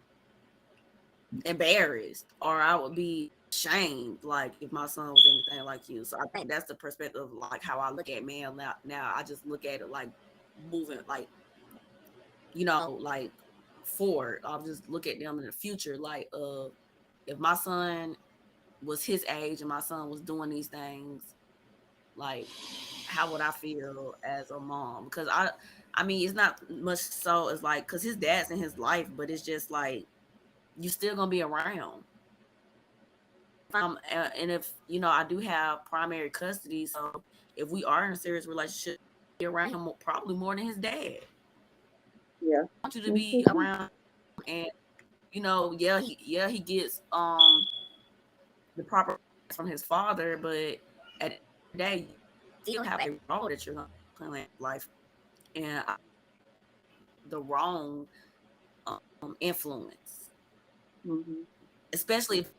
embarrassed, or I would be shamed. Like if my son was anything like you. So I think that's the perspective of like how I look at man now. Now I just look at it like moving, like like forward. I'll just look at them in the future. Like if my son was his age and my son was doing these things, like how would I feel as a mom? Because I mean, it's not much so as like because his dad's in his life, but it's just like you still gonna be around. And if I do have primary custody, so if we are in a serious relationship, be around him probably more than his dad. Yeah. I want you to be Mhm. around, and he gets the proper from his father, but at the day, you still have a role that you're gonna play in life, and the wrong influence, Mhm. especially if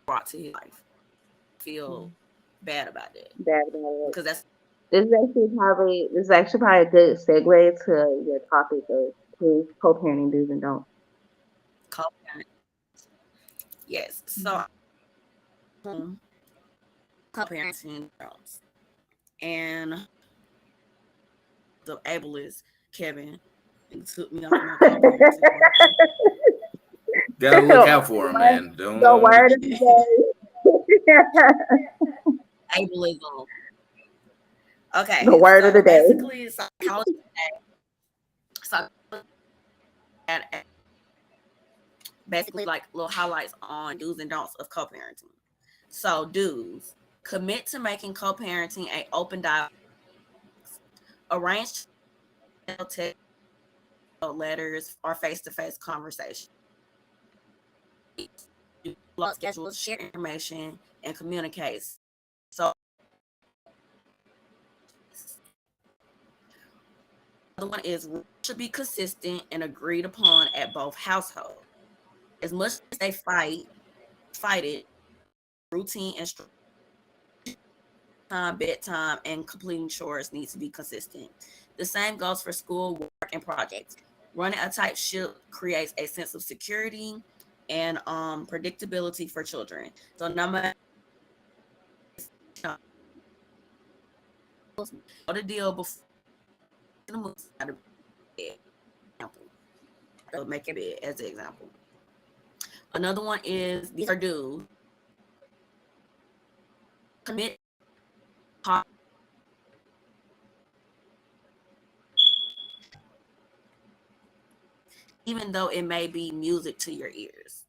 brought to his life. Feel bad about it Bad about it. because that's This is actually probably a good segue to your topic of co-parenting do's and don'ts. co-parent. Yes, so co-parenting girls and the ableist Kevin took me off my co-parenting marker. Gotta look out for him, man. The Don't. word of the day. Ableism. The Okay, word of so the day. basically, psychology. So and basically, like little highlights on do's and don'ts of co-parenting. So do's: commit to making co-parenting a open dialogue. Arrange text, letters, or face-to-face conversation. Block schedules, share information, and communicate. So the other one is should be consistent and agreed upon at both households. As much as they fight it, routine and time, bedtime, and completing chores needs to be consistent. The same goes for school, work, and projects. Running a tight ship creates a sense of security and predictability for children. So no matter what the deal before the move out of bed, example. So make a bed as an example. Another one is these are due. Commit even though it may be music to your ears.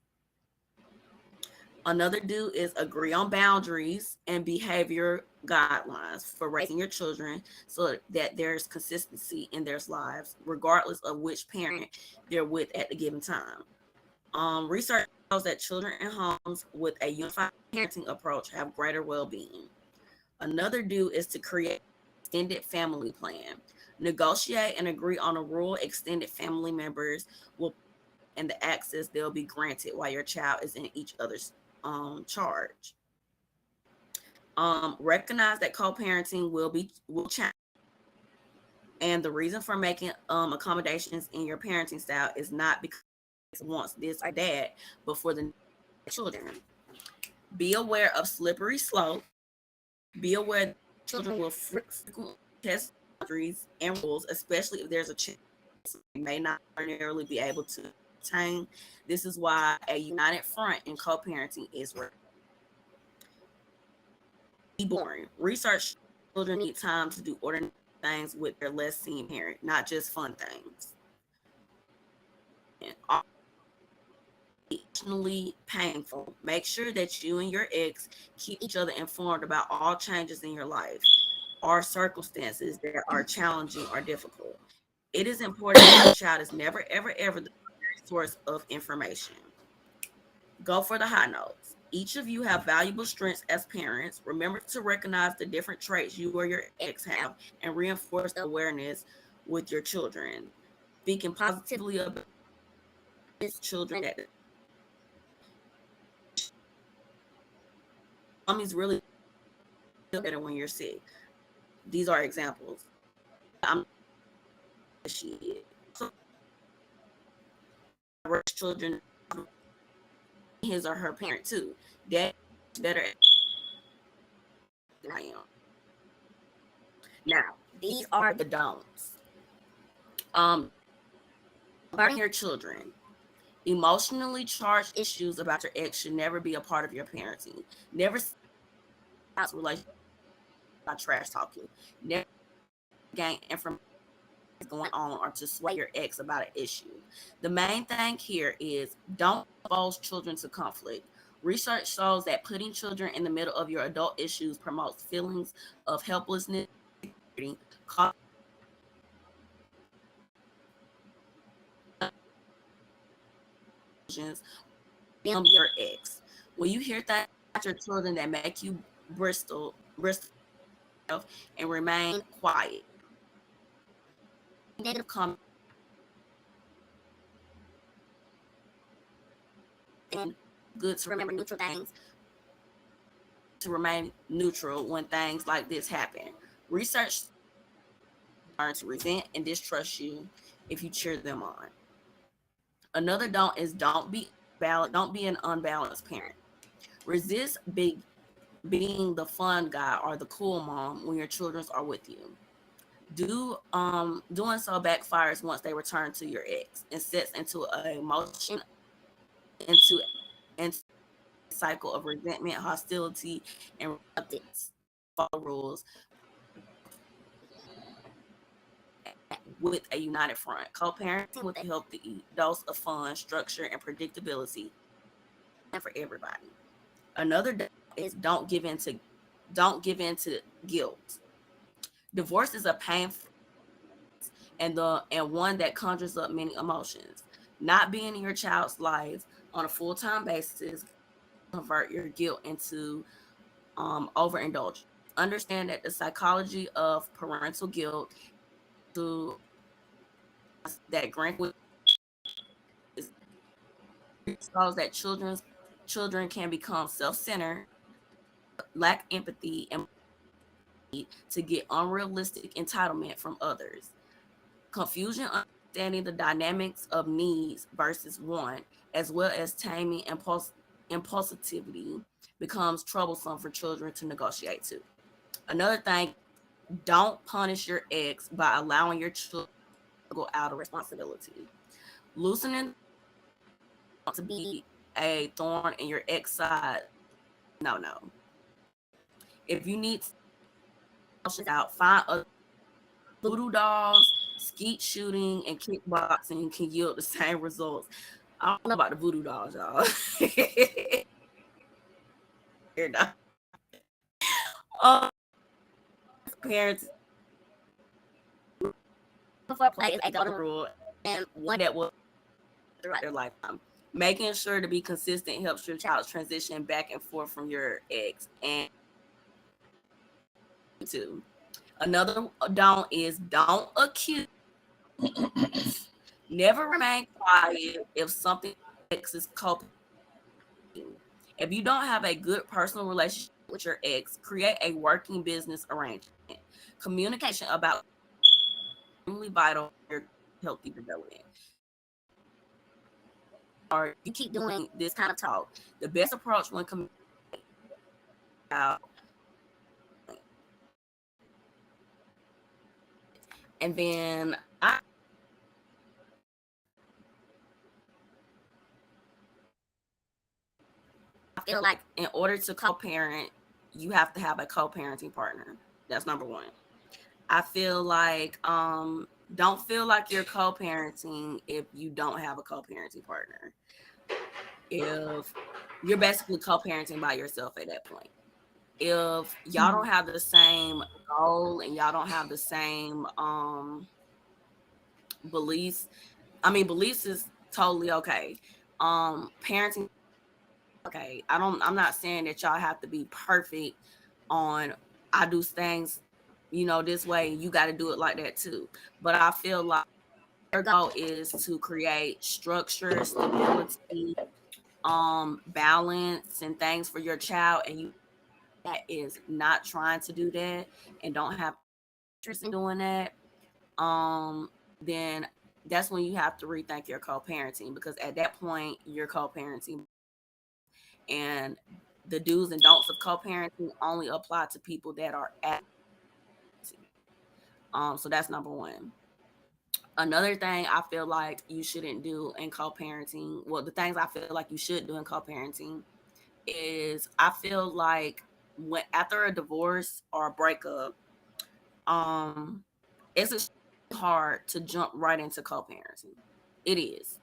Another do is agree on boundaries and behavior guidelines for raising your children so that there's consistency in their lives, regardless of which parent they're with at the given time. Research shows that children in homes with a unified parenting approach have greater well being. Another do is to create an extended family plan. Negotiate and agree on a rule extended family members will and the access they'll be granted while your child is in each other's charge. Recognize that co-parenting will change, and the reason for making accommodations in your parenting style is not because it wants this or that, but for the children. Be aware of slippery slope. Be aware that children will frequently test boundaries and rules, especially if there's a chance they may not ordinarily be able to attain. This is why a united front in co-parenting is rare. Be boring. Research children need time to do ordinary things with their less seen parent, not just fun things. And emotionally painful. Make sure that you and your ex keep each other informed about all changes in your life or circumstances that are challenging or difficult. It is important that your child is never, ever, ever the source of information. Go for the high notes. Each of you have valuable strengths as parents. Remember to recognize the different traits you or your ex have and reinforce the awareness with your children, speaking positively about his children. That mommy's really better when you're sick. These are examples. I'm she so children, his or her parent too. That better than I am. Now, these are the don'ts. Regarding your children, emotionally charged issues about your ex should never be a part of your parenting. Never relationship by trash talking. Never gain information going on or to sway your ex about an issue. The main thing here is don't expose children to conflict. Research shows that putting children in the middle of your adult issues promotes feelings of helplessness, your ex. When you hear things about your children that make you bristle and remain quiet, negative comments and good to remember neutral things, to remain neutral when things like this happen. Research learn to resent and distrust you if you cheer them on. Another don't is don't be an unbalanced parent. Resist being the fun guy or the cool mom when your children are with you. Doing so backfires once they return to your ex and sets into a emotion into a cycle of resentment, hostility, and reluctance. Follow rules with a united front. Co-parenting with a healthy dose of fun, structure, and predictability, and for everybody. Another is don't give in to guilt. Divorce is a painful and one that conjures up many emotions. Not being in your child's life on a full-time basis convert your guilt into overindulgence. Understand that the psychology of parental guilt to that grant shows that children can become self-centered, lack empathy, and to get unrealistic entitlement from others. Confusion understanding the dynamics of needs versus want, as well as taming impulsivity, becomes troublesome for children to negotiate too. Another thing, don't punish your ex by allowing your children to go out of responsibility. Loosening to be a thorn in your ex side. No. If you need out, find other voodoo dolls, skeet shooting, and kickboxing can yield the same results. I don't know about the voodoo dolls, y'all. You're not. Parents before play is a golden rule and one that will throughout their lifetime. Making sure to be consistent helps your child transition back and forth from your ex. And two, another don't is don't accuse. Never remain quiet if something ex is coping. If you don't have a good personal relationship with your ex, create a working business arrangement. Communication about extremely vital for your healthy development. Or you keep doing this kind of talk. The best approach when communicating out, and then I feel like in order to co-parent, you have to have a co-parenting partner. That's number one. I feel like don't feel like you're co-parenting if you don't have a co-parenting partner. If you're basically co-parenting by yourself at that point. If y'all don't have the same goal and y'all don't have the same beliefs, beliefs is totally okay. Parenting, okay. I'm not saying that y'all have to be perfect on I do things this way you got to do it like that too. But I feel like your goal is to create structure, stability, balance and things for your child, and you that is not trying to do that and don't have interest in doing that, then that's when you have to rethink your co-parenting, because at that point you're co-parenting, and the do's and don'ts of co-parenting only apply to people that are at so that's number one. Another thing I feel like you shouldn't do in co-parenting, well, the things I feel like you should do in co-parenting is, I feel like when after a divorce or a breakup, um, it's hard to jump right into co-parenting. It is.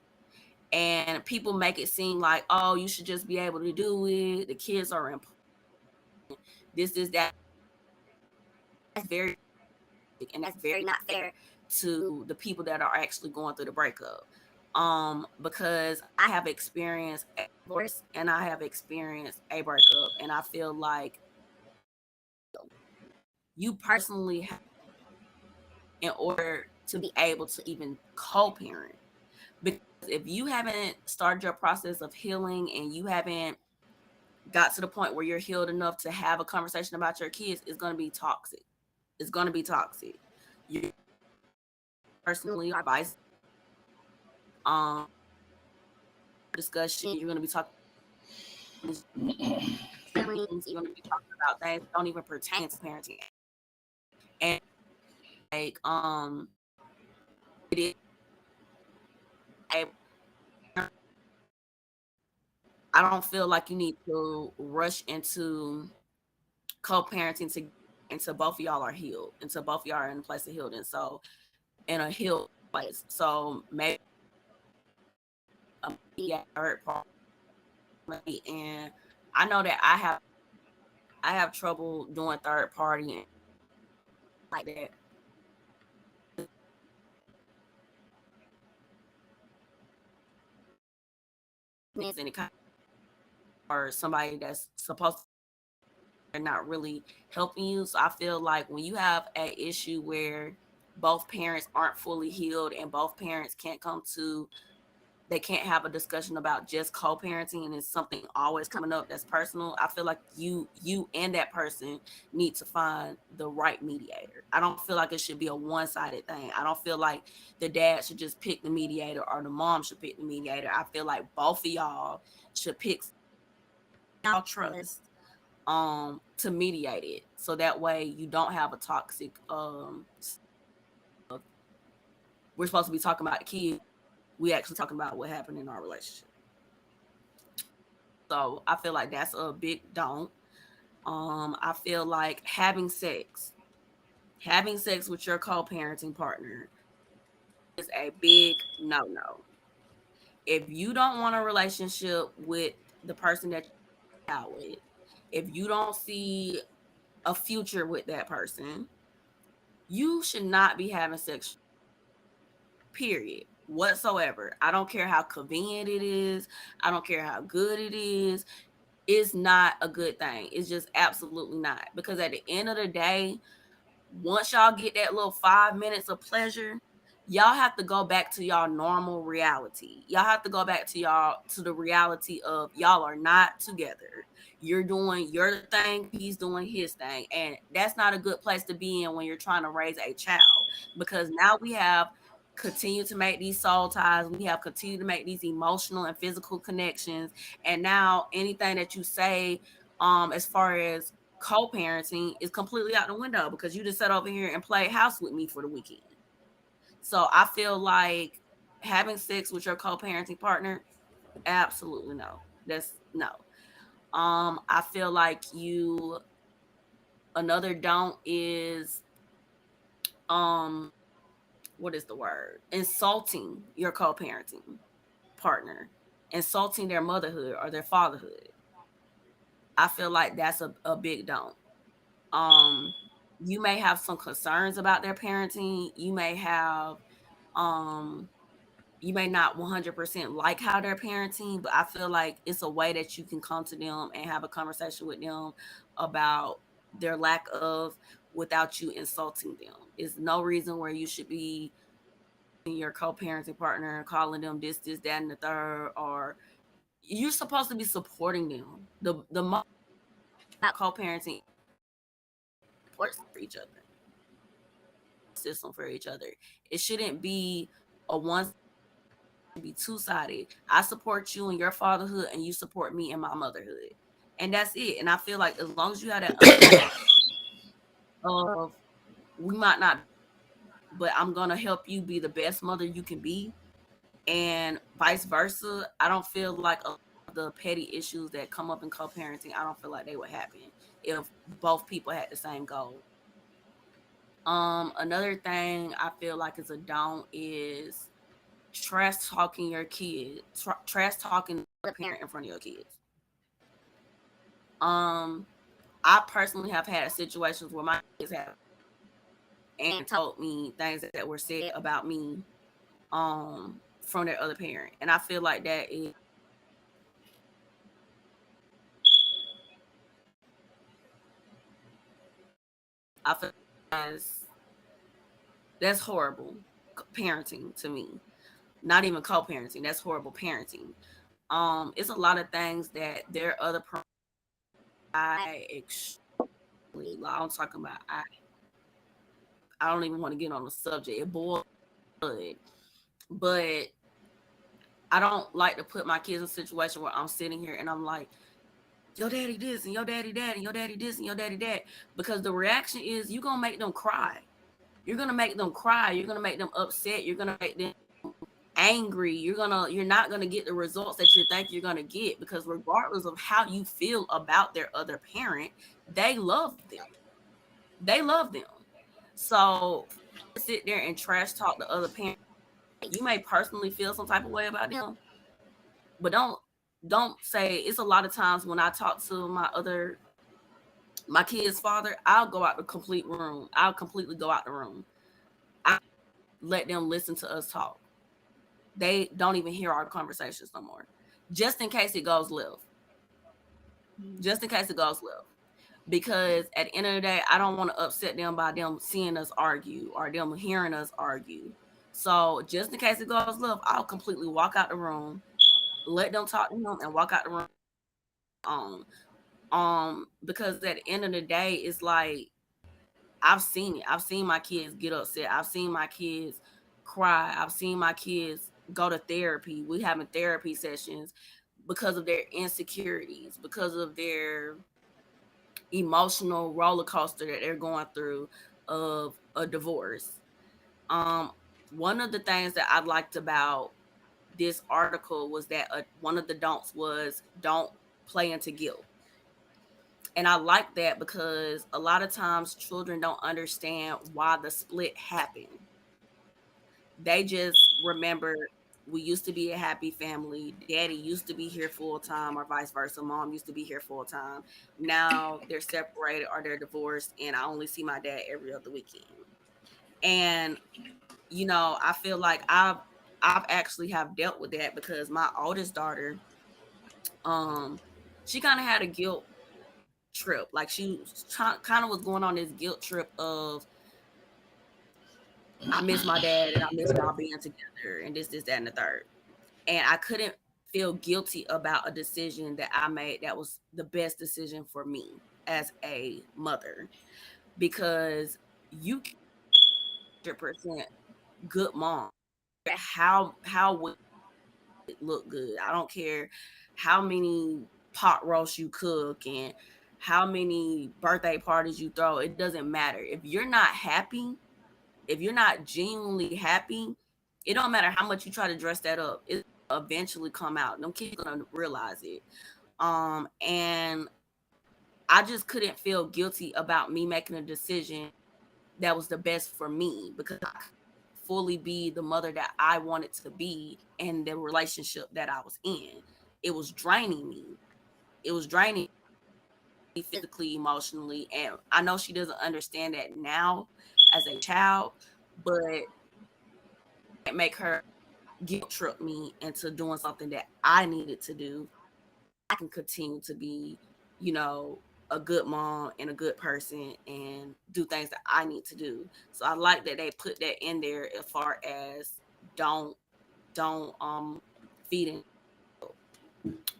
And people make it seem like, oh, you should just be able to do it. The kids are important. This is that. That's very, and that's very not fair to the people that are actually going through the breakup. Because I have experienced a divorce and I have experienced a breakup, and I feel like you personally have, in order to be able to even co-parent. Because if you haven't started your process of healing and you haven't got to the point where you're healed enough to have a conversation about your kids, it's going to be toxic. It's going to be toxic. You personally advice, um discussion, you're going to be talking feelings, you're going to be talking about things that don't even pertain to parenting. And like it is a, I don't feel like you need to rush into co-parenting to until both of y'all are healed, until both of y'all are in a place of healed, and so in a healed place. So maybe a third party, and I know that I have trouble doing third party and like that. Any kind, or somebody that's supposed to, they're not really helping you. So I feel like when you have an issue where both parents aren't fully healed and both parents can't come to, they can't have a discussion about just co-parenting, and it's something always coming up that's personal, I feel like you and that person need to find the right mediator. I don't feel like it should be a one-sided thing. I don't feel like the dad should just pick the mediator or the mom should pick the mediator. I feel like both of y'all should pick y'all trust to mediate it, so that way you don't have a toxic we're supposed to be talking about the kids, we actually talking about what happened in our relationship. So I feel like that's a big don't. I feel like having sex with your co-parenting partner is a big no. If you don't want a relationship with the person that you're out with, if you don't see a future with that person, you should not be having sex, period, whatsoever. I don't care how convenient it is. I don't care how good it is. It's not a good thing. It's just absolutely not. Because at the end of the day, once y'all get that little 5 minutes of pleasure, y'all have to go back to y'all normal reality. Y'all have to go back to the reality of y'all are not together. You're doing your thing, he's doing his thing. And that's not a good place to be in when you're trying to raise a child. Because now we have continued to make these soul ties, we have continued to make these emotional and physical connections. And now anything that you say as far as co-parenting is completely out the window, because you just sat over here and played house with me for the weekend. So I feel like having sex with your co-parenting partner, absolutely no. That's no. I feel like you another don't is um what is the word? Insulting your co-parenting partner, insulting their motherhood or their fatherhood. I feel like that's a big don't. Um, you may have some concerns about their parenting. Um, you may not 100% like how they're parenting, but I feel like it's a way that you can come to them and have a conversation with them about their lack of without you insulting them. It's no reason where you should be your co-parenting partner and calling them this, that, and the third, or you're supposed to be supporting them. The not co-parenting supports for each other, system for each other. It shouldn't be a one be two-sided. I support you in your fatherhood and you support me in my motherhood. And that's it. And I feel like as long as you have that understanding of we might not, but I'm gonna help you be the best mother you can be, and vice versa. I don't feel like the petty issues that come up in co-parenting, I don't feel like they would happen if both people had the same goal. Another thing I feel like is a don't is trash talking your kid, trash talking the parent in front of your kids. Um, I personally have had situations where my kids have and told me things that were said about me from their other parent, and I feel like that is I feel that's horrible parenting to me. Not even co-parenting, that's horrible parenting. It's a lot of things that their other I extremely like, I'm talking about I don't even want to get on the subject. It boils blood. But I don't like to put my kids in a situation where I'm sitting here and I'm like, your daddy this and your daddy that and your daddy this and your daddy that. Because the reaction is you're gonna make them cry. You're gonna make them cry. You're gonna make them upset. You're gonna make them angry. You're not gonna get the results that you think you're gonna get, because regardless of how you feel about their other parent, they love them. They love them. So sit there and trash talk the other parent. You may personally feel some type of way about them, but don't say. It's a lot of times when I talk to my kid's father, I'll go out the complete room. I'll completely go out the room. I let them listen to us talk. They don't even hear our conversations no more. Just in case it goes left. Just in case it goes left. Because at the end of the day, I don't want to upset them by them seeing us argue or them hearing us argue. So just in case it goes left, I'll completely walk out the room, let them talk to him, and walk out the room on. Because at the end of the day, it's like I've seen it. I've seen my kids get upset. I've seen my kids cry. I've seen my kids go to therapy. We having therapy sessions because of their insecurities, because of their emotional roller coaster that they're going through of a divorce. Um, One of the things that I liked about this article was that one of the don'ts was don't play into guilt. And I like that because a lot of times children don't understand why the split happened. They just remember we used to be a happy family. Daddy used to be here full time, or vice versa. Mom used to be here full time. Now they're separated or they're divorced, and I only see my dad every other weekend. And I feel like I've actually have dealt with that because my oldest daughter, um, she kind of had a guilt trip. Like she kind of was going on this guilt trip of I miss my dad and I miss y'all being together and this, that, and the third. And I couldn't feel guilty about a decision that I made that was the best decision for me as a mother, because you can 100% good mom. How would it look good? I don't care how many pot roasts you cook and how many birthday parties you throw. It doesn't matter. If you're not happy, if you're not genuinely happy, it don't matter how much you try to dress that up. It eventually come out. Them kids gonna realize it. And I just couldn't feel guilty about me making a decision that was the best for me, because I could fully be the mother that I wanted to be in the relationship that I was in. It was draining me. It was draining me physically, emotionally, and I know she doesn't understand that now as a child, but it make her guilt trip me into doing something that I needed to do. I can continue to be, you know, a good mom and a good person and do things that I need to do. So I like that they put that in there as far as don't don't feed in.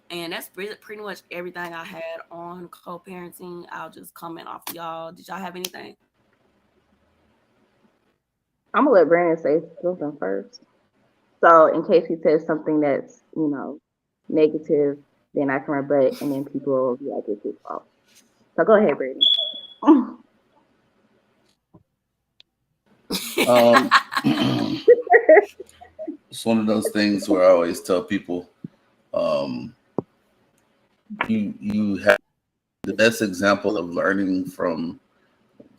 And that's pretty much everything I had on co-parenting. I'll just comment off y'all. Did y'all have anything? I'm gonna let Brandon say something first. So in case he says something that's, negative, then I can rebut and then people will be like, it's his fault. So go ahead, Brandon. Um, it's one of those things where I always tell people, um, you have the best example of learning from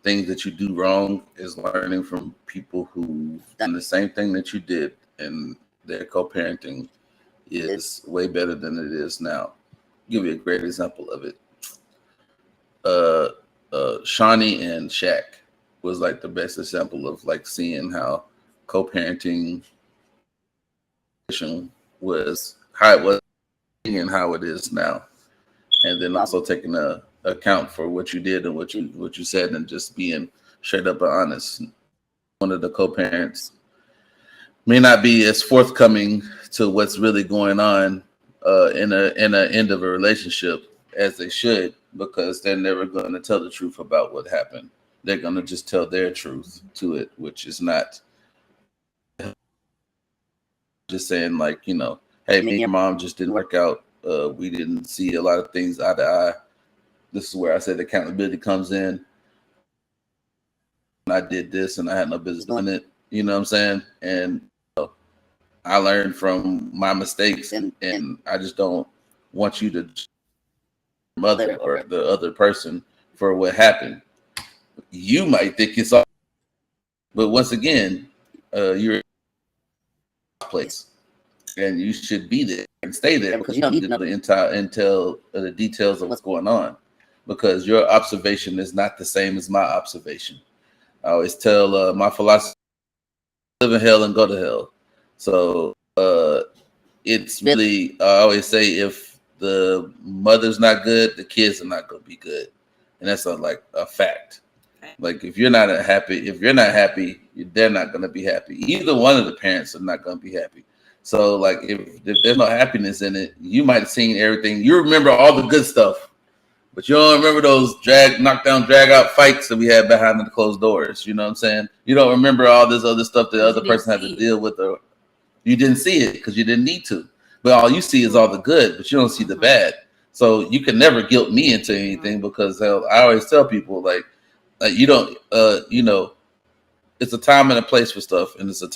things that you do wrong is learning from people who've done the same thing that you did, and their co-parenting is way better than it is now. I'll give you a great example of it. Uh, Shawnee and Shaq was like the best example of like seeing how co-parenting was how it was and how it is now, and then also taking a account for what you did and what you said, and just being straight up and honest. One of the co-parents may not be as forthcoming to what's really going on in a end of a relationship as they should, because they're never going to tell the truth about what happened. They're going to just tell their truth to it, which is not just saying like, hey, me and your mom just didn't work out. We didn't see a lot of things eye to eye. This is where I said accountability comes in. I did this and I had no business doing it. You know what I'm saying? And I learned from my mistakes, and I just don't want you to mother or the other person for what happened. You might think it's all, but once again, you're in a place, and you should be there and stay there because you don't need to know the entire until the details of what's going on, because your observation is not the same as my observation. I always tell my philosophy: live in hell and go to hell. So it's really, I always say, if the mother's not good, the kids are not going to be good, and that's like a fact. Like if you're not happy, they're not going to be happy. Either one of the parents are not going to be happy. So like if there's no happiness in it, you might have seen everything. You remember all the good stuff, but you don't remember those knockdown, drag out fights that we had behind the closed doors. You know what I'm saying? You don't remember all this other stuff the other person had to deal with, or you didn't see it because you didn't need to. But all you see is all the good, but you don't see the bad. So you can never guilt me into anything, because hell, I always tell people like you don't, it's a time and a place for stuff, and it's the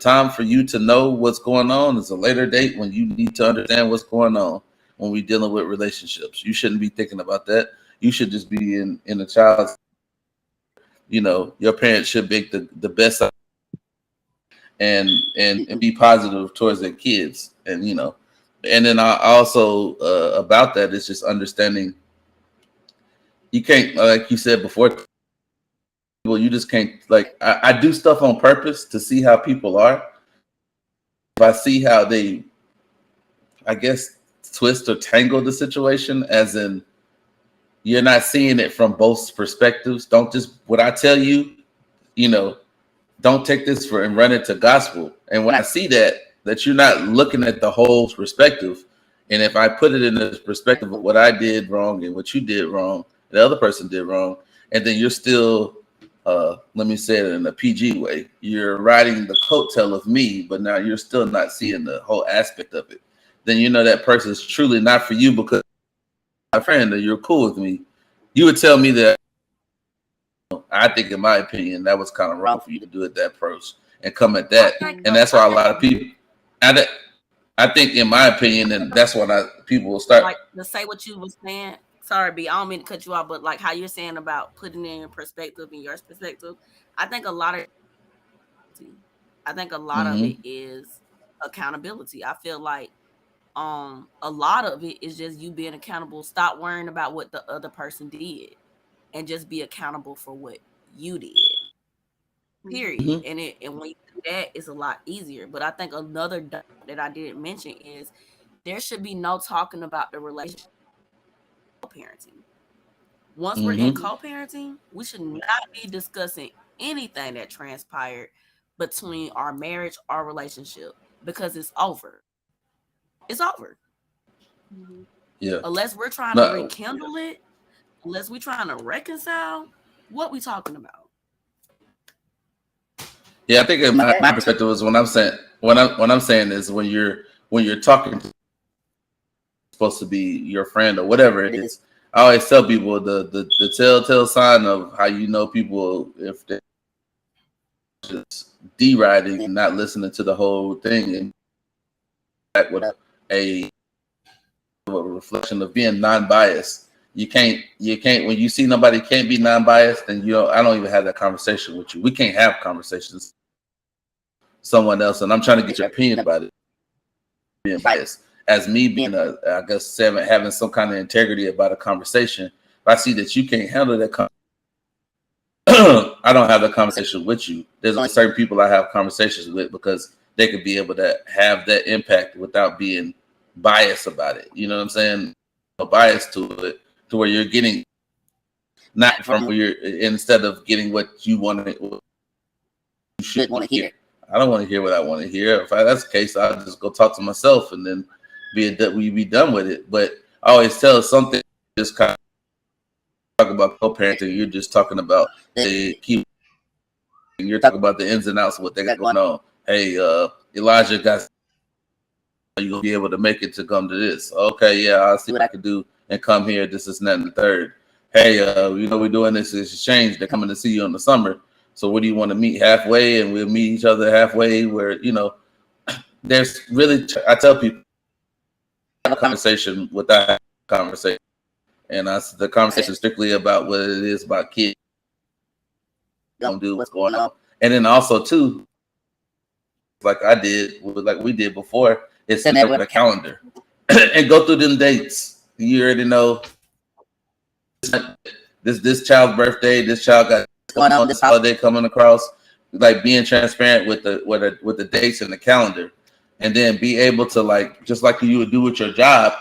time for you to know what's going on is a later date when you need to understand what's going on when we're dealing with relationships. You shouldn't be thinking about that. You should just be in a child's, your parents should make the best and be positive towards their kids, and then I also about that is just understanding you can't, like you said before, well, you just can't, like I do stuff on purpose to see how people are. If I see how they, I guess, twist or tangle the situation, as in you're not seeing it from both perspectives. Don't just what I tell you, you know, don't take this for and run it to gospel. And when I see that you're not looking at the whole perspective, and if I put it in the perspective of what I did wrong and what you did wrong, the other person did wrong, and then you're still, let me say it in a PG way, you're riding the coattail of me, but now you're still not seeing the whole aspect of it. Then you know that person is truly not for you, because my friend, that you're cool with me. You would tell me that I think, in my opinion, that was kind of wrong for you to do it that approach and come at that. And that's why a lot of people, I think, in my opinion, and that's when people will start. Like to say what you was saying. Sorry, B. I don't mean to cut you off, but like how you're saying about putting it in perspective and your perspective, I think a lot of it Mm-hmm. is accountability. I feel like a lot of it is just you being accountable. Stop worrying about what the other person did and just be accountable for what you did. Period. Mm-hmm. And when you do that, it's a lot easier. But I think another that I didn't mention is, there should be no talking about the relationship parenting. Once we're in Mm-hmm. co-parenting, we should not be discussing anything that transpired between our marriage or relationship because it's over. It's over. Mhm. Yeah. Unless we're trying to No. rekindle it, unless we're trying to reconcile, what we talking about? Yeah, I think my perspective is when I'm saying is when you're talking to supposed to be your friend or whatever it is. I always tell people the telltale sign of how you know people if they're just deriding and not listening to the whole thing and back with a reflection of being non-biased. You can't when you see nobody can't be non-biased, then I don't even have that conversation with you. We can't have conversations with someone else, and I'm trying to get your opinion about it. Being biased as me being I guess seven having some kind of integrity about a conversation. If I see that you can't handle that, I don't have that conversation with you. There's only certain people I have conversations with because they could be able to have that impact without being biased about it. You know what I'm saying? A bias to it, to where you're getting not from where you're instead of getting what you want to, what you should want to hear. I don't want to hear what I want to hear. If that's the case, I'll just go talk to myself and then we be done with it. But I always tell something just kind of talk about co-parenting. You're just talking about the keep. You're talking about the ins and outs of what they got going on. Hey, Elijah got. You gonna be able to make it to come to this? Okay, yeah, I'll see what I can do and come here. This is not the third. Hey, we're doing this exchange. They're coming to see you in the summer. So, what do you want to meet halfway? And we'll meet each other halfway. Where there's really. I tell people have a conversation without having a conversation, and the conversation is strictly about what it is about kids. Don't do what's going on, and then also too, like I did, like we did before, is sit there with a calendar and go through them dates. You already know this child's birthday, this child got going on, this holiday coming across. Like being transparent with the dates and the calendar, and then be able to just like you would do with your job,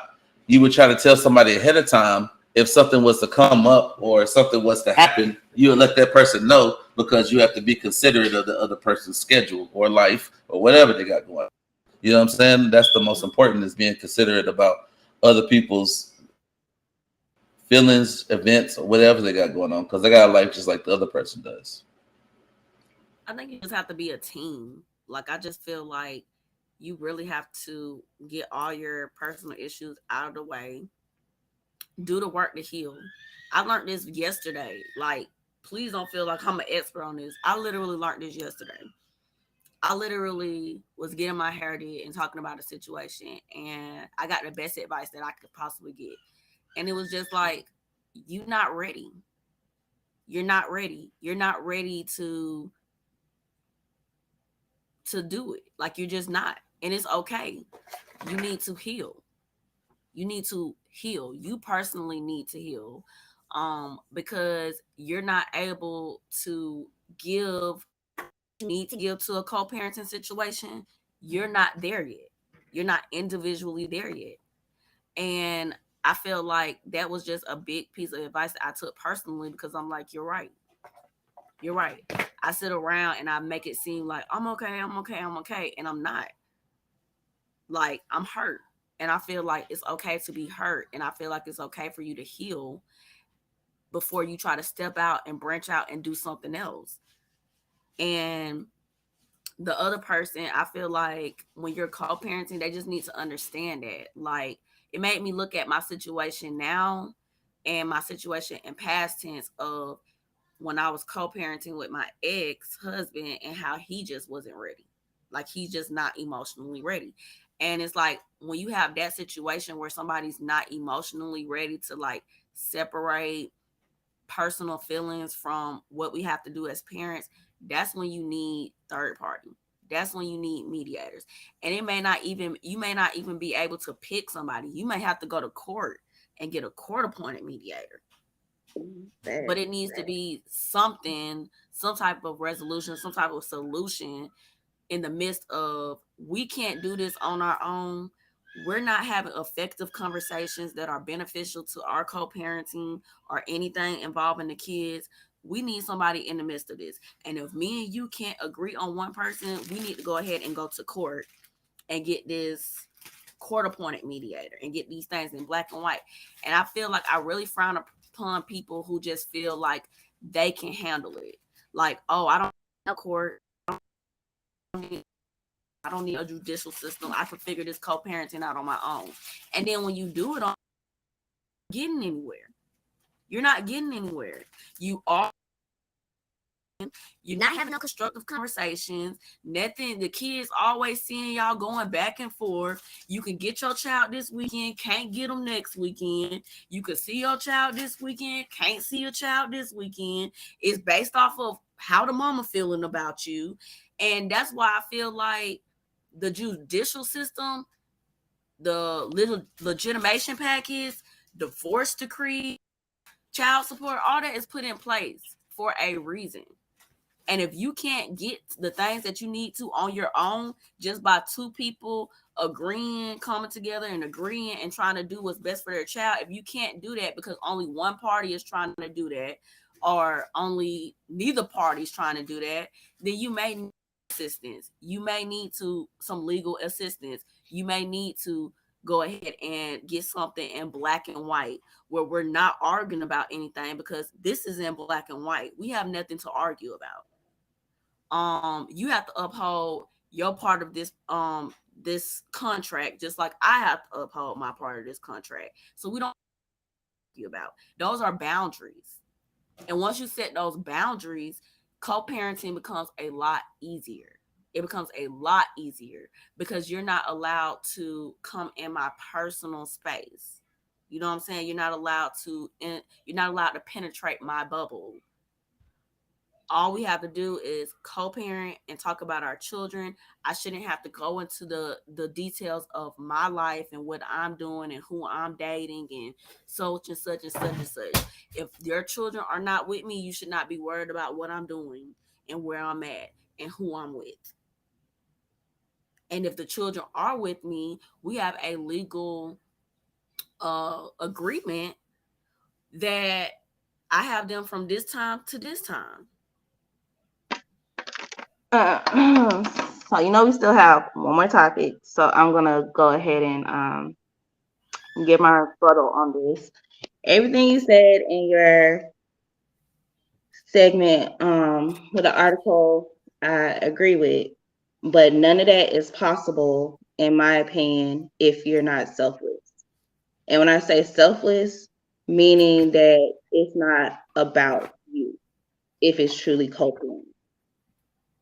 you would try to tell somebody ahead of time if something was to come up or something was to happen. You would let that person know because you have to be considerate of the other person's schedule or life or whatever they got going. You know what I'm saying? That's the most important is being considerate about other people's feelings, events, or whatever they got going on because they got a life just like the other person does. I think you just have to be a team. Like I just feel like you really have to get all your personal issues out of the way, do the work to heal. I learned this yesterday. Like, please don't feel like I'm an expert on this. I literally learned this yesterday. I literally was getting my hair did and talking about a situation, and I got the best advice that I could possibly get. And it was just like, you're not ready. You're not ready. You're not ready to do it. Like you're just not. And it's okay. You need to heal. You need to heal. You personally need to heal. Because you're not able to give you need to give to a co-parenting situation. You're not there yet. You're not individually there yet. And I feel like that was just a big piece of advice that I took personally because I'm like, you're right. You're right. I sit around and I make it seem like I'm okay, I'm okay, I'm okay. And I'm not. Like, I'm hurt. And I feel like it's okay to be hurt. And I feel like it's okay for you to heal before you try to step out and branch out and do something else. And the other person, I feel like when you're co-parenting, they just need to understand that. Like, it made me look at my situation now and my situation in past tense of when I was co-parenting with my ex-husband and how he just wasn't ready. Like he's just not emotionally ready. And it's like when you have that situation where somebody's not emotionally ready to like separate personal feelings from what we have to do as parents, that's when you need third party. That's when you need mediators. And you may not even be able to pick somebody. You may have to go to court and get a court appointed mediator. But it needs to be something, some type of resolution, some type of solution in the midst of we can't do this on our own. we're not having effective conversations that are beneficial to our co-parenting or anything involving the kids. We need somebody in the midst of this. And if me and you can't agree on one person, we need to go ahead and go to court and get this court appointed mediator and get these things in black and white. And I feel like I really frown upon people who just feel like they can handle it. Like, oh, I don't need a court. I don't need a judicial system. I can figure this co-parenting out on my own. And then when you do it on getting anywhere, you're not getting anywhere. You are You're not having no constructive conversations. Nothing. The kids always seeing y'all going back and forth. You can get your child this weekend, can't get them next weekend. You can see your child this weekend, can't see your child this weekend. It's based off of how the mama feeling about you. And that's why I feel like the judicial system, the little legitimation package, divorce decree, child support, all that is put in place for a reason. And if you can't get the things that you need to on your own, just by two people agreeing, coming together and agreeing and trying to do what's best for their child, if you can't do that because only one party is trying to do that, or only neither party is trying to do that, then you may need assistance. You may need to some legal assistance. You may need to go ahead and get something in black and white where we're not arguing about anything, because this is in black and white. We have nothing to argue about. You have to uphold your part of this contract, just like I have to uphold my part of this contract. So we don't argue about. Those are boundaries. And once you set those boundaries, co-parenting becomes a lot easier. It becomes a lot easier because you're not allowed to come in my personal space. You know what I'm saying? You're not allowed to penetrate my bubble. All we have to do is co-parent and talk about our children. I shouldn't have to go into the details of my life and what I'm doing and who I'm dating and such and such and such and such. If your children are not with me, you should not be worried about what I'm doing and where I'm at and who I'm with. And if the children are with me, we have a legal agreement that I have them from this time to this time. So we still have one more topic. So I'm gonna go ahead and get my rebuttal on this. Everything you said in your segment with the article, I agree with, but none of that is possible, in my opinion, if you're not selfless. And when I say selfless, meaning that it's not about you, if it's truly co-parenting.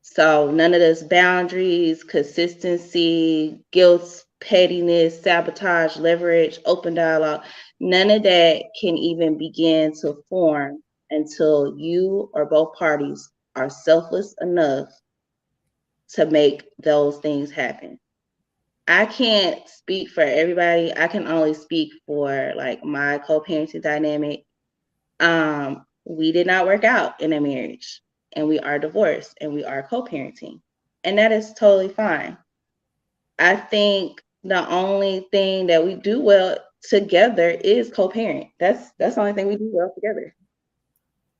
So none of this boundaries, consistency, guilt, pettiness, sabotage, leverage, open dialogue, none of that can even begin to form until you or both parties are selfless enough to make those things happen. I can't speak for everybody. I can only speak for like my co-parenting dynamic. We did not work out in a marriage, and we are divorced, and we are co-parenting, and that is totally fine. I think the only thing that we do well together is co-parent. That's the only thing we do well together.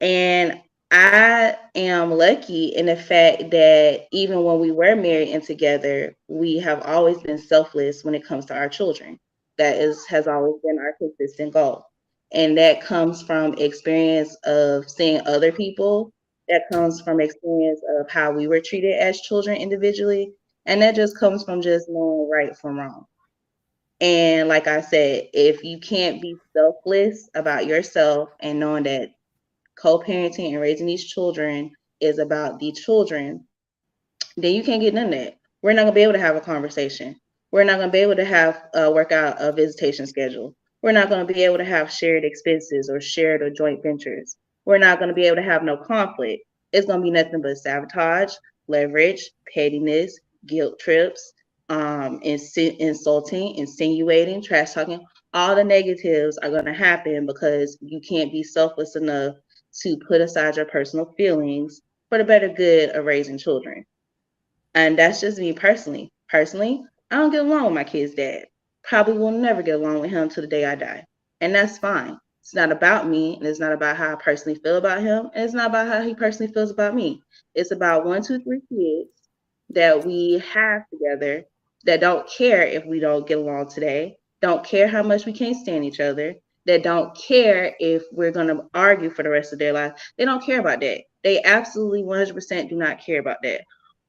And I am lucky in the fact that even when we were married and together, we have always been selfless when it comes to our children. That has always been our consistent goal. And that comes from experience of seeing other people. That comes from experience of how we were treated as children individually. And that just comes from just knowing right from wrong. And like I said, if you can't be selfless about yourself and knowing that co-parenting and raising these children is about the children, then you can't get none of that. We're not gonna be able to have a conversation. We're not gonna be able to have work out a visitation schedule. We're not gonna be able to have shared expenses or shared or joint ventures. We're not gonna be able to have no conflict. It's gonna be nothing but sabotage, leverage, pettiness, guilt trips, insulting, insinuating, trash talking. All the negatives are gonna happen because you can't be selfless enough to put aside your personal feelings for the better good of raising children. And that's just me personally. Personally, I don't get along with my kid's dad. probably will never get along with him to the day I die. And that's fine. It's not about me, and it's not about how I personally feel about him, and it's not about how he personally feels about me. It's about one, two, three kids that we have together that don't care if we don't get along today, don't care how much we can't stand each other, that don't care if we're going to argue for the rest of their life. They don't care about that. They absolutely 100% do not care about that.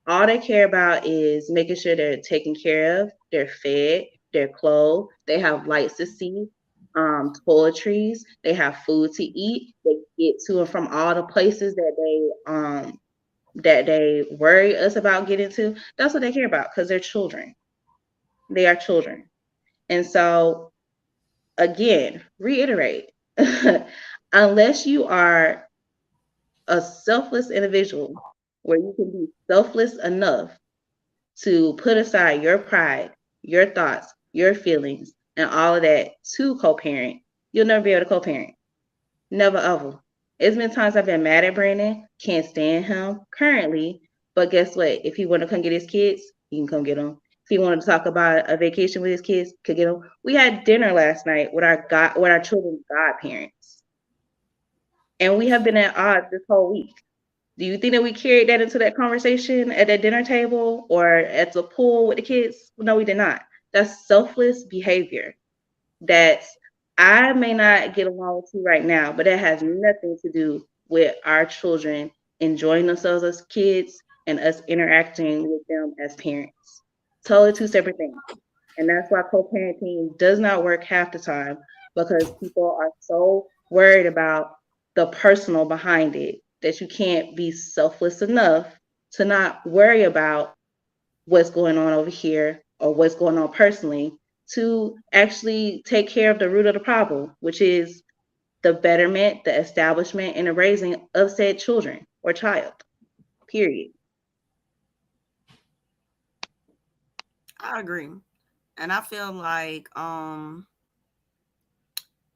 All they care about is making sure they're taken care of, they're fed, they're clothed, they have lights to see, toiletries, they have food to eat, they get to and from all the places that they worry us about getting to. That's what they care about because they're children. They are children. And so again, reiterate, unless you are a selfless individual where you can be selfless enough to put aside your pride, your thoughts, your feelings, and all of that to co parent, you'll never be able to co parent. Never ever. It's been times I've been mad at Brandon, can't stand him currently, but guess what? If he want to come get his kids, he can come get them. If he wanted to talk about a vacation with his kids, could get them. We had dinner last night with our children's godparents, and we have been at odds this whole week. Do you think that we carried that into that conversation at that dinner table or at the pool with the kids? No, we did not. That's selfless behavior. That I may not get along with you right now, but it has nothing to do with our children enjoying themselves as kids and us interacting with them as parents. Totally two separate things. And that's why co-parenting does not work half the time because people are so worried about the personal behind it that you can't be selfless enough to not worry about what's going on over here or what's going on personally to actually take care of the root of the problem, which is the betterment, the establishment, and the raising of said children or child. Period. I agree. And I feel like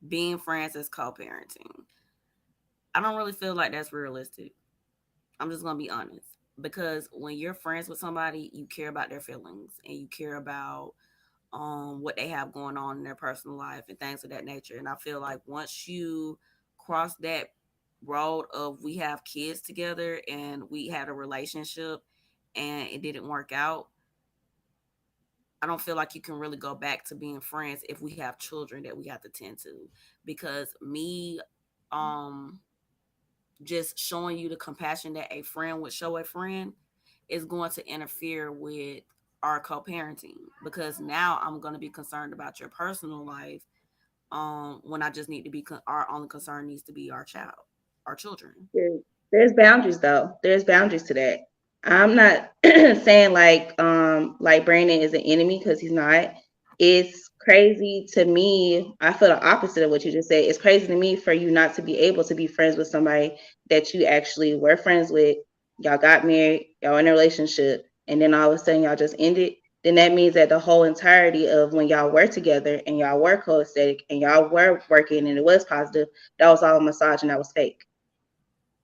being friends is co-parenting. I don't really feel like that's realistic. I'm just gonna be honest. Because when you're friends with somebody, you care about their feelings and you care about what they have going on in their personal life and things of that nature. And I feel like once you cross that road of we have kids together and we had a relationship and it didn't work out, I don't feel like you can really go back to being friends if we have children that we have to tend to. Because me um just showing you the compassion that a friend would show a friend is going to interfere with our co-parenting because now I'm going to be concerned about your personal life when I just need to be our only concern needs to be our child, our children. There- There's boundaries though. There's boundaries to that. I'm not saying like Brandon is an enemy because he's not. It's crazy to me. I feel the opposite of what you just said. It's crazy to me for you not to be able to be friends with somebody that you actually were friends with. Y'all got married, y'all in a relationship, and then all of a sudden y'all just ended. Then that means that the whole entirety of when y'all were together and y'all were coesthetic and y'all were working and it was positive, that was all a massage and that was fake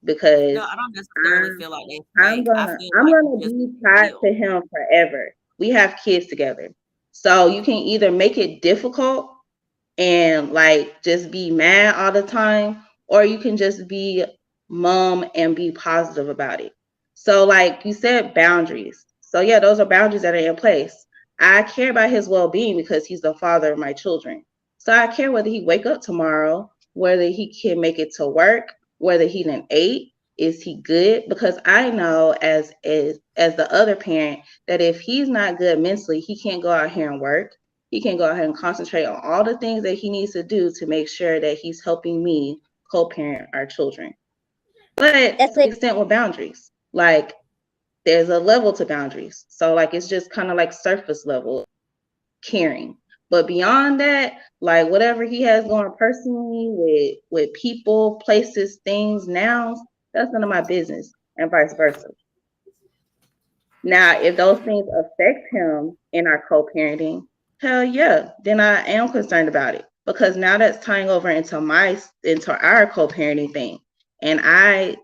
No, because I don't necessarily I'm feel like it's I'm fake. I gonna feel I'm like you gonna just be need to tied heal. to him forever. We have kids together. So you can either make it difficult and like just be mad all the time, or you can just be mom and be positive about it. So, like you said, boundaries. So, yeah, those are boundaries that are in place. I care about his well being because he's the father of my children. So, I care whether he wake up tomorrow, whether he can make it to work, whether he done ate, is he good? Because I know as the other parent that if he's not good mentally, he can't go out here and work, he can go ahead and concentrate on all the things that he needs to do to make sure that he's helping me co-parent our children. But That's to like, the extent with boundaries, like there's a level to boundaries. So like it's just kind of like surface level caring. But beyond that, like whatever he has going personally with people, places, things, nouns, that's none of my business, and vice versa. Now, if those things affect him in our co-parenting, hell yeah, then I am concerned about it because now that's tying over into our co-parenting thing, and I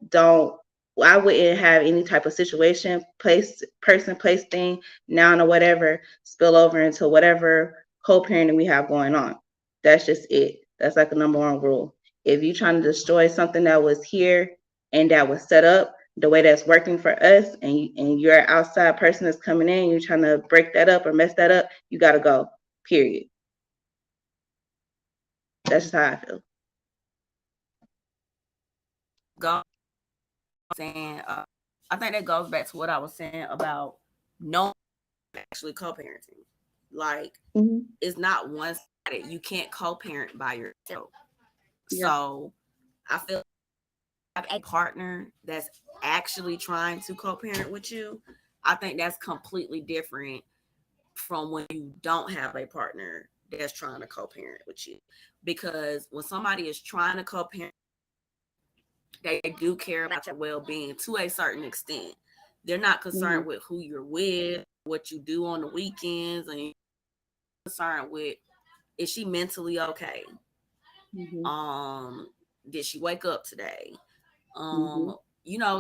wouldn't have any type of situation, place, person, place, thing, noun or whatever spill over into whatever co-parenting we have going on. That's just it. That's like the number one rule. If you're trying to destroy something that was here and that was set up the way that's working for us, and you're an outside person that's coming in, you're trying to break that up or mess that up, you got to go. Period. That's just how I feel. Go saying, I think that goes back to what I was saying about no actually co-parenting. Like, Mm-hmm. it's not one sided. You can't co-parent by yourself. Yeah. So I feel like a partner that's actually trying to co-parent with you, I think that's completely different from when you don't have a partner that's trying to co-parent with you. Because when somebody is trying to co-parent, they do care about your well-being to a certain extent. They're not concerned with who you're with, what you do on the weekends, and you're concerned with, is she mentally okay? Did she wake up today?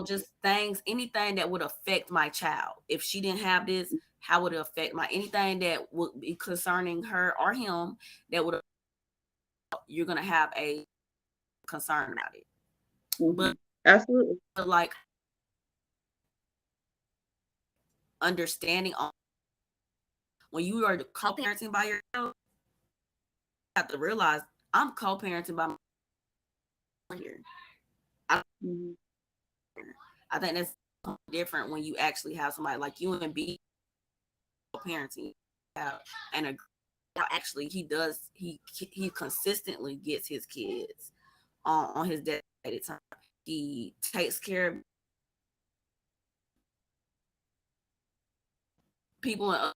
Just things, anything that would affect my child. If she didn't have this, how would it affect my, anything that would be concerning her or him that would, you're gonna have a concern about it. But Absolutely. like understanding on when you are co-parenting by yourself, you have to realize I'm co-parenting by myself here. I think that's different when you actually have somebody like you and B parenting and actually he consistently gets his kids on his dedicated time. He takes care of people and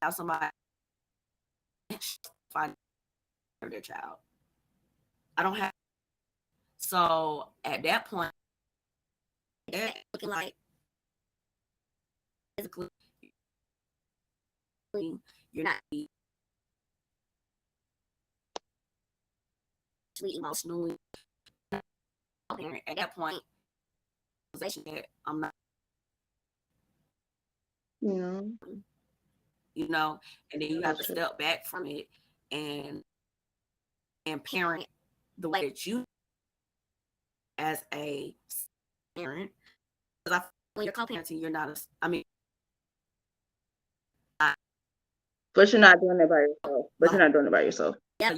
have somebody find their child. I don't have, so at that point they're looking like physically you're not emotionally parent at that point. That I'm not, Yeah. And then you have to step back from it and parent the way that you as a parent. Because when you're co-parenting, you're not but you're not doing it by yourself. But you're not doing it by yourself. Yeah,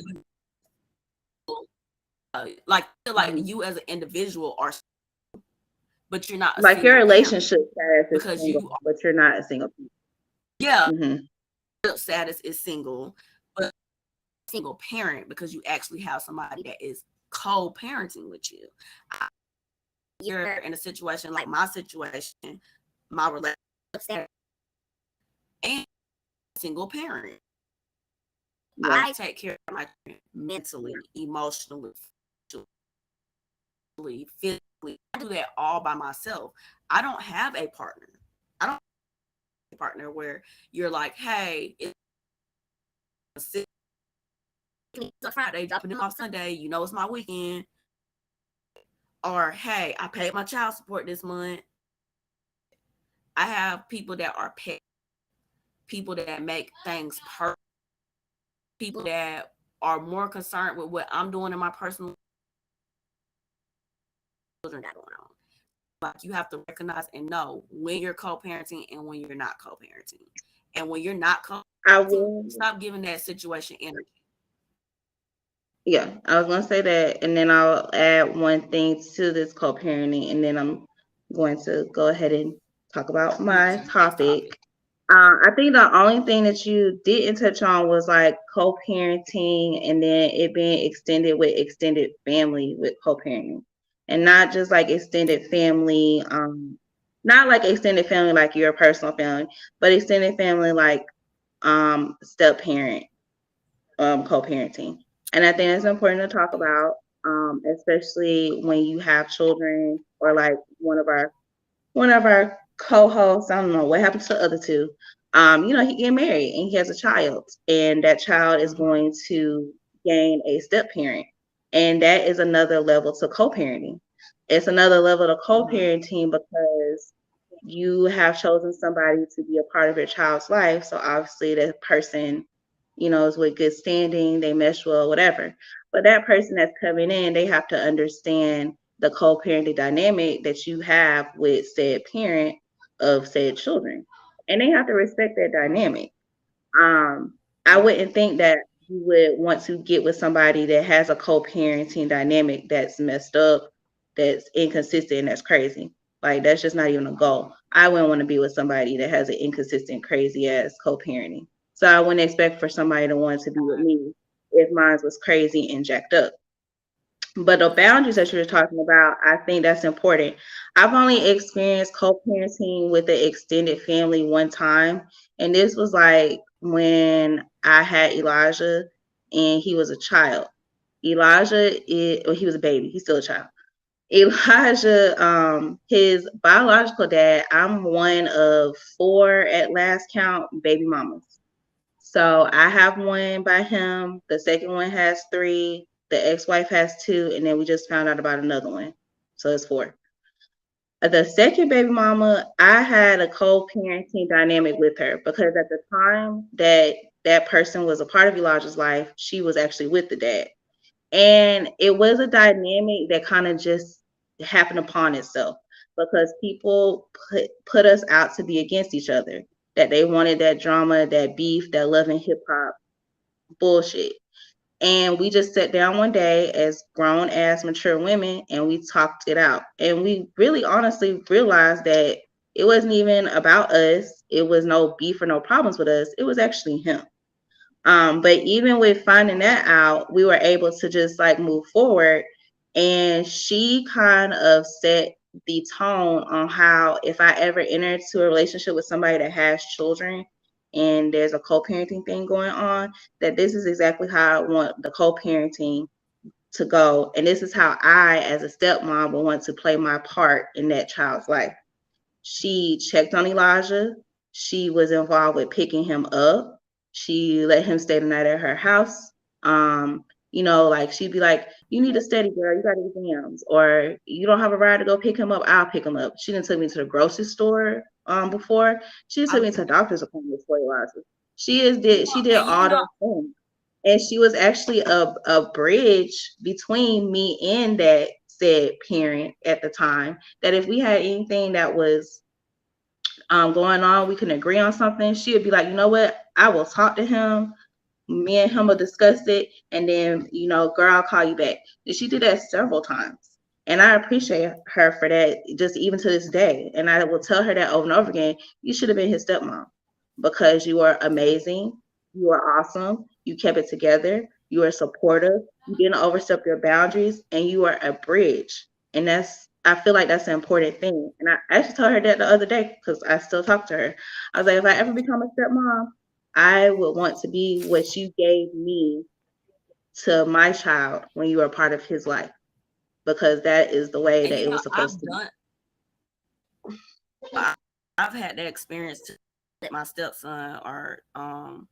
like feel like you as an individual are, but you're not a like your relationship status is because single, but you're not a single parent. Yeah, status is single, but single parent because you actually have somebody that is co-parenting with you. You're in a situation like my situation, my relationship, and single parent. I take care of my mentally, emotionally, physically. I do that all by myself. I don't have a partner. I don't have a partner where you're like, hey, it's Friday, dropping them off Sunday, it's my weekend. Or, hey, I paid my child support this month. I have people that are paid, people that make things perfect, people that are more concerned with what I'm doing in my personal children that going on. Like, you have to recognize and know when you're co-parenting and when you're not co-parenting. And when you're not co-parenting, stop giving that situation energy. Yeah, I was gonna say that, and then I'll add one thing to this co-parenting, and then I'm going to go ahead and talk about my topic. I think the only thing that you didn't touch on was like co-parenting, and then it being extended with extended family with co-parenting, and not just like extended family, not like extended family like your personal family, but extended family like step parent co-parenting. And I think it's important to talk about, especially when you have children, or like one of our co-hosts. I don't know what happened to the other two. He get married and he has a child, and that child is going to gain a step parent, and that is another level to co-parenting. It's another level to co-parenting because you have chosen somebody to be a part of your child's life. So obviously that person, is with good standing, they mesh well, whatever. But that person that's coming in, they have to understand the co-parenting dynamic that you have with said parent of said children. And they have to respect that dynamic. I wouldn't think that you would want to get with somebody that has a co-parenting dynamic that's messed up, that's inconsistent, and that's crazy. Like that's just not even a goal. I wouldn't want to be with somebody that has an inconsistent, crazy ass co-parenting. So I wouldn't expect for somebody to want to be with me if mine was crazy and jacked up. But the boundaries that you're talking about, I think that's important. I've only experienced co-parenting with the extended family one time, and this was like when I had Elijah and he was a child. He was a baby. He's still a child. Elijah, his biological dad, I'm one of four at last count baby mamas. So I have one by him. The second one has three. The ex-wife has two, and then we just found out about another one. So it's four. The second baby mama, I had a co-parenting dynamic with her because at the time that that person was a part of Elijah's life, she was actually with the dad. And it was a dynamic that kind of just happened upon itself because people put us out to be against each other. That they wanted that drama, that beef, that love and hip hop bullshit. And we just sat down one day as grown ass mature women and we talked it out. And we really honestly realized that it wasn't even about us. It was no beef or no problems with us. It was actually him. But even with finding that out, we were able to just like move forward. And she kind of set the tone on how if I ever enter into a relationship with somebody that has children and there's a co-parenting thing going on, that this is exactly how I want the co-parenting to go. And this is how I, as a stepmom, will want to play my part in that child's life. She checked on Elijah. She was involved with picking him up. She let him stay the night at her house. Like she'd be like, "You need a steady girl. You got exams, or you don't have a ride to go pick him up. I'll pick him up." She didn't take me to the grocery store before. She just took me to a doctor's appointment before Elijah. She did And all those things, and she was actually a bridge between me and that said parent at the time. That if we had anything that was going on, we can agree on something, she would be like, you know what, I will talk to him. Me and him will discuss it, and then girl, I'll call you back. And she did that several times, and I appreciate her for that, just even to this day. And I will tell her that over and over again. You should have been his stepmom because you are amazing, you are awesome, you kept it together, you are supportive, you didn't overstep your boundaries, and you are a bridge. And I feel like that's an important thing. And I actually told her that the other day because I still talk to her. I was like, if I ever become a stepmom, I would want to be what you gave me to my child when you were a part of his life, because that is the way that it was supposed to be. I've had that experience to that my stepson or well,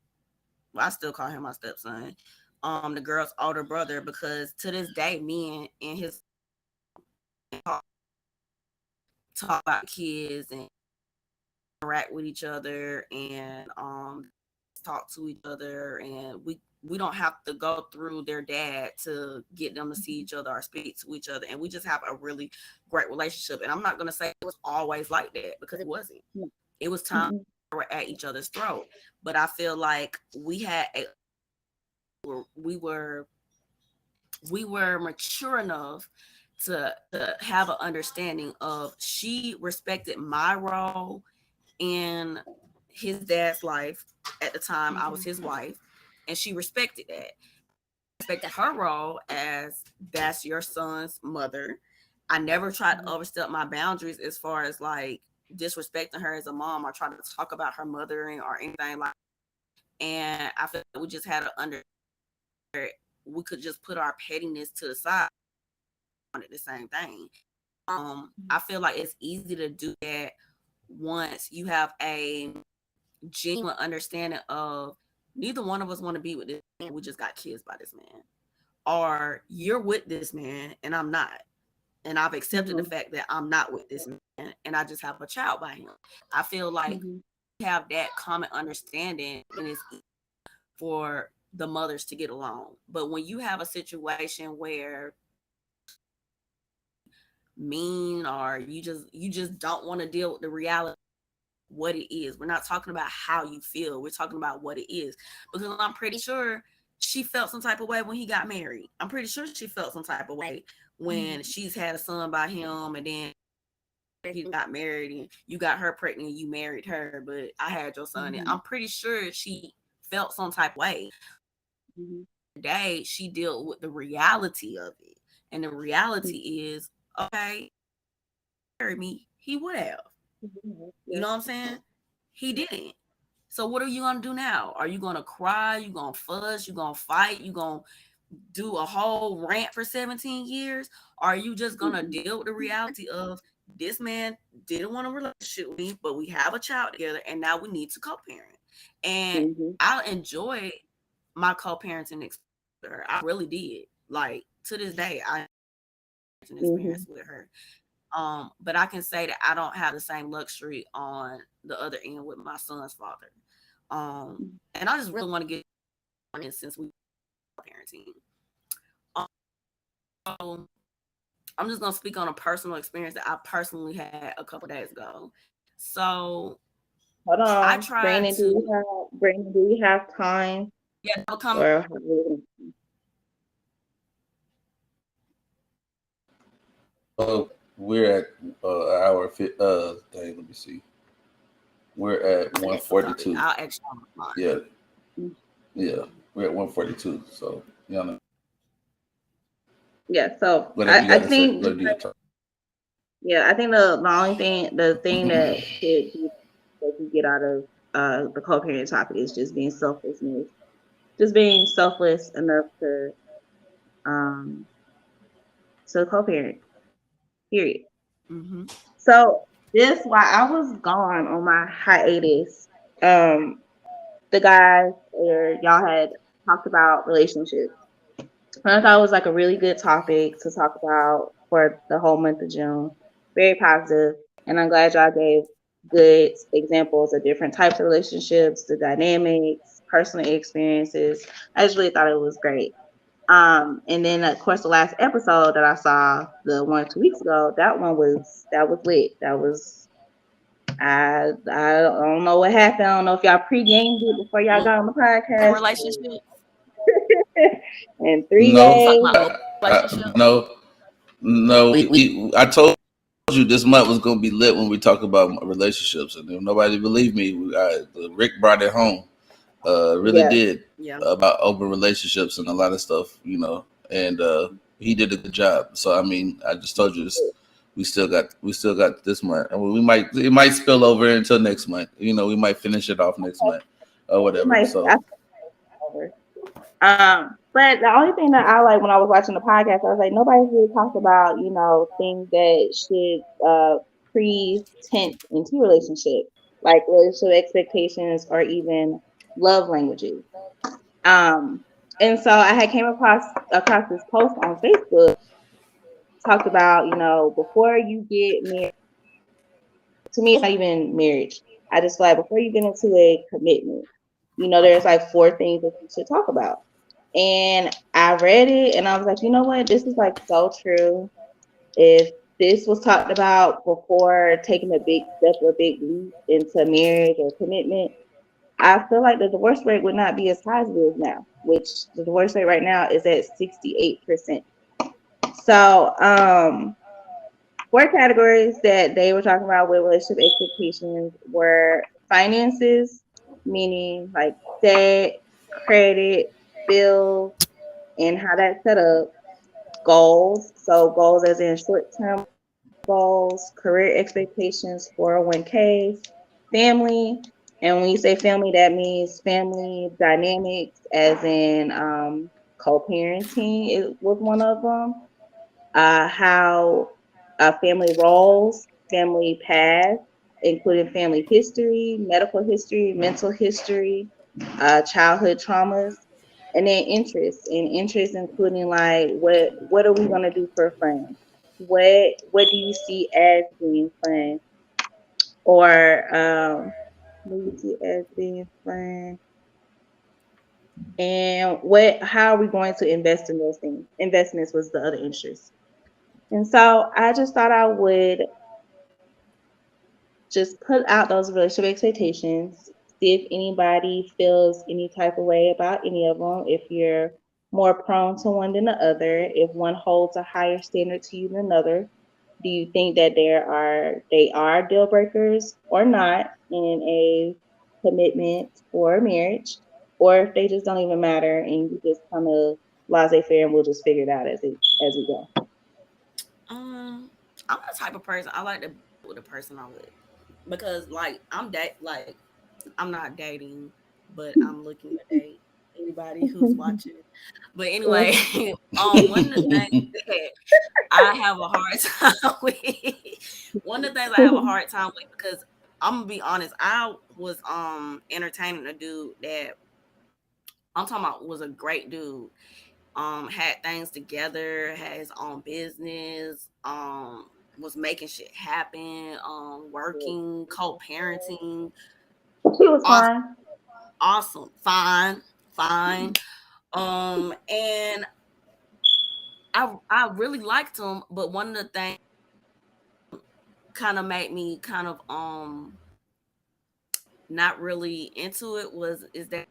I still call him my stepson, the girl's older brother, because to this day, me and his talk about kids and interact with each other and talk to each other, and we don't have to go through their dad to get them to see each other or speak to each other, and we just have a really great relationship. And I'm not going to say it was always like that, because it wasn't. It was time we were at each other's throat, but I feel like we were mature enough to have an understanding of, she respected my role in his dad's life at the time. I was his wife, and she respected that. Respected her role as, that's your son's mother. I never tried to overstep my boundaries as far as like disrespecting her as a mom or trying to talk about her mothering or anything like that. And I feel like we just had to we could just put our pettiness to the side on it, the same thing. I feel like it's easy to do that once you have a genuine understanding of, neither one of us want to be with this man. We just got kids by this man, or you're with this man and I'm not. and I've accepted the Mhm. fact that I'm not with this man and I just have a child by him. I feel like Mhm. we have that common understanding and it's for the mothers to get along. But when you have a situation where mean or you just don't want to deal with the reality what it is. We're not talking about how you feel. We're talking about what it is. Because I'm pretty sure she felt some type of way when he got married. I'm pretty sure she felt some type of way when she's had a son by him and then he got married and you got her pregnant and you married her, but I had your son. And Mhm. I'm pretty sure she felt some type of way. Mhm. Today, she dealt with the reality of it. And the reality Mhm. is, okay, marry me, he would have. Mhm. You Yes. know what I'm saying? He didn't. So what are you gonna do now? Are you gonna cry? You gonna fuss? You gonna fight? You gonna do a whole rant for 17 years? Or are you just gonna Mhm. deal with the reality of this man didn't want a relationship with me, but we have a child together and now we need to co-parent. And Mhm. I enjoyed my co-parenting experience with her. I really did. Like to this day, I an experience Mhm. with her. But I can say that I don't have the same luxury on the other end with my son's father. And I just really want to get on it since we parenting. So I'm just gonna speak on a personal experience that I personally had a couple days ago. So Hold I on, tried to, Brandon? Do you have time yeah, become or? We're at an hour. Dang, let me see. We're at the next topic. 142. I'll actually mine. Yeah, yeah. We're at 142. So, you know, Yeah. So whatever you I got to say, think let do your talk. yeah, I think the only thing the thing that could be that you get out of the co-parent topic is just being selflessness, just being selfless enough um to co-parent. Period. Mm-hmm. So this while I was gone on my hiatus, the guys or y'all had talked about relationships. And I thought it was like a really good topic to talk about for the whole month of June. Very positive, and I'm glad y'all gave good examples of different types of relationships, the dynamics, personal experiences. I just really thought it was great. And then of course the last episode that I saw, the one 2 weeks ago, that was lit. That was I don't know what happened. I don't know if y'all pre-gamed it before y'all Well, got on the open podcast. relationship. And three We No, talking ways. about open relationship. no, no. I told you this month was gonna be lit when we talk about relationships, and if nobody believed me. Rick brought it home. Really Yeah. did Yeah. about open relationships and a lot of stuff, and he did a good job. So I mean, I just told you this. We still got this month, and it might spill over until next month. We might finish it off next month or It whatever. might So over. But the only thing that I like when I was watching the podcast, I was like, nobody's really talked about, things that should pre-tent into a relationship, like relationship expectations or even love languages. Um, and so I had came across this post on Facebook talked about, before you get married, to me, it's not even marriage. I just feel like before you get into a commitment, there's like four things that you should talk about. And I read it and I was like, you know what? This is like so true. If this was talked about before taking a big step or a big leap into marriage or commitment, I feel like the divorce rate would not be as high as it is now, which the divorce rate right now is at 68%. So, four categories that they were talking about with relationship expectations were finances, meaning like debt, credit, bills, and how that's set up. Goals, so goals as in short-term goals, career expectations, 401ks, family, and when you say family, that means family dynamics, as in co-parenting was one of them. How family roles, family past, including family history, medical history, mental history, childhood traumas, and then interests. And interests including like what are we gonna do for fun? what do you see as being fun, or what do you see as being fun, and what how are we going to invest in those things? Investments was the other interest. And so I just thought I would just put out those relationship expectations, see if anybody feels any type of way about any of them, if you're more prone to one than the other, if one holds a higher standard to you than another. Do you think that they are deal breakers or not in a commitment or a marriage, or if they just don't even matter and you just kind of laissez faire and we'll just figure it out as we go. Um, I'm the type of person I like to be with the person I'm with because like like I'm not dating, but I'm looking to date anybody who's watching. But anyway, one of the things that I have a hard time with, one of the things I have a hard time with because I'm gonna be honest, I was entertaining a dude that I'm talking about was a great dude. Had things together, had his own business, was making shit happen, working, co-parenting, She was awesome, fine. awesome, fine. And I really liked him, but one of the things kind of made me kind of not really into it was is that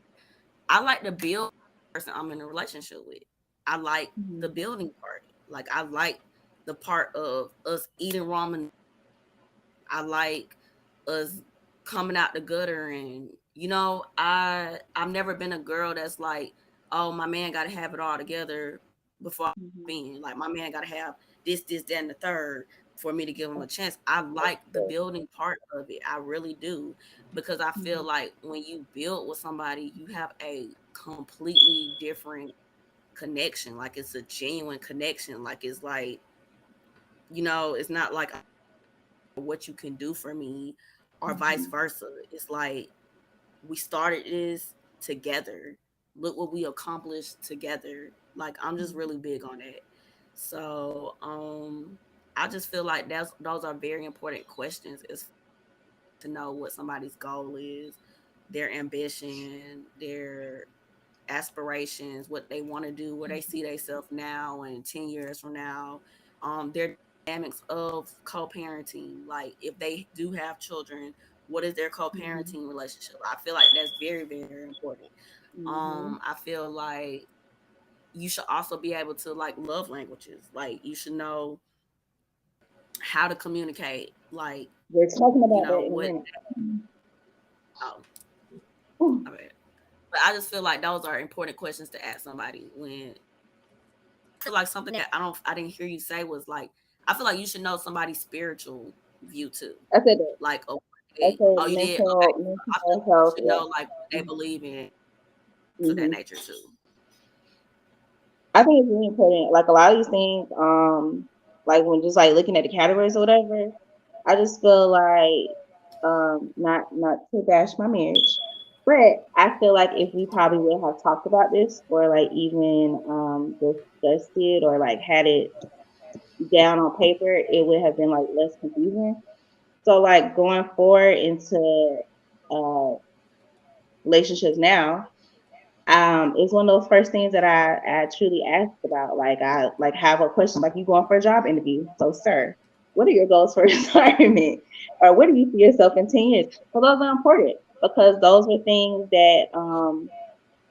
I like to build the person I'm in a relationship with. I like the Mhm. building part. Like I like the part of us eating ramen. I like us coming out the gutter, and I've never been a girl that's like, oh, my man got to have it all together before I Mhm. in. Like my man got to have this, that, and the third for me to give him a chance. I like the building part of it. I really do because I feel Mhm. like when you build with somebody, you have a completely different connection. Like it's a genuine connection. Like it's like it's not like what you can do for me or vice Mhm. versa. It's like we started this together. Look what we accomplished together. Like I'm just Mhm. really big on that. So I just feel like those are very important questions is to know what somebody's goal is, their ambition, their aspirations, what they want to do, where they see themselves now and 10 years from now, their dynamics of co-parenting. Like if they do have children, what is their Mhm. co-parenting relationship? I feel like that's very, very important. Mhm. I feel like you should also be able to like love languages. Like you should know how to communicate. Like, We're talking about that in a what minute. oh, Mhm. I mean, but I just feel like those are important questions to ask somebody when I feel like something that I didn't hear you say was like I feel like you should know somebody's spiritual view too. I said that. Like I okay, said oh you did? Okay. I feel mental like you health. should know like what Yeah. they believe in to that Hmm. nature too. I think it's really important. Like a lot of these things, like when just like looking at the categories or whatever, I just feel like, not to bash my marriage, but I feel like if we probably would have talked about this or like even discussed it or like had it down on paper, it would have been like less confusing. So like going forward into uh relationships now, it's one of those first things that I truly ask about. Like I like have a question, like you going for a job interview. So, sir, what are your goals for retirement? Or where do you see yourself in 10 years? So those are important because those are things that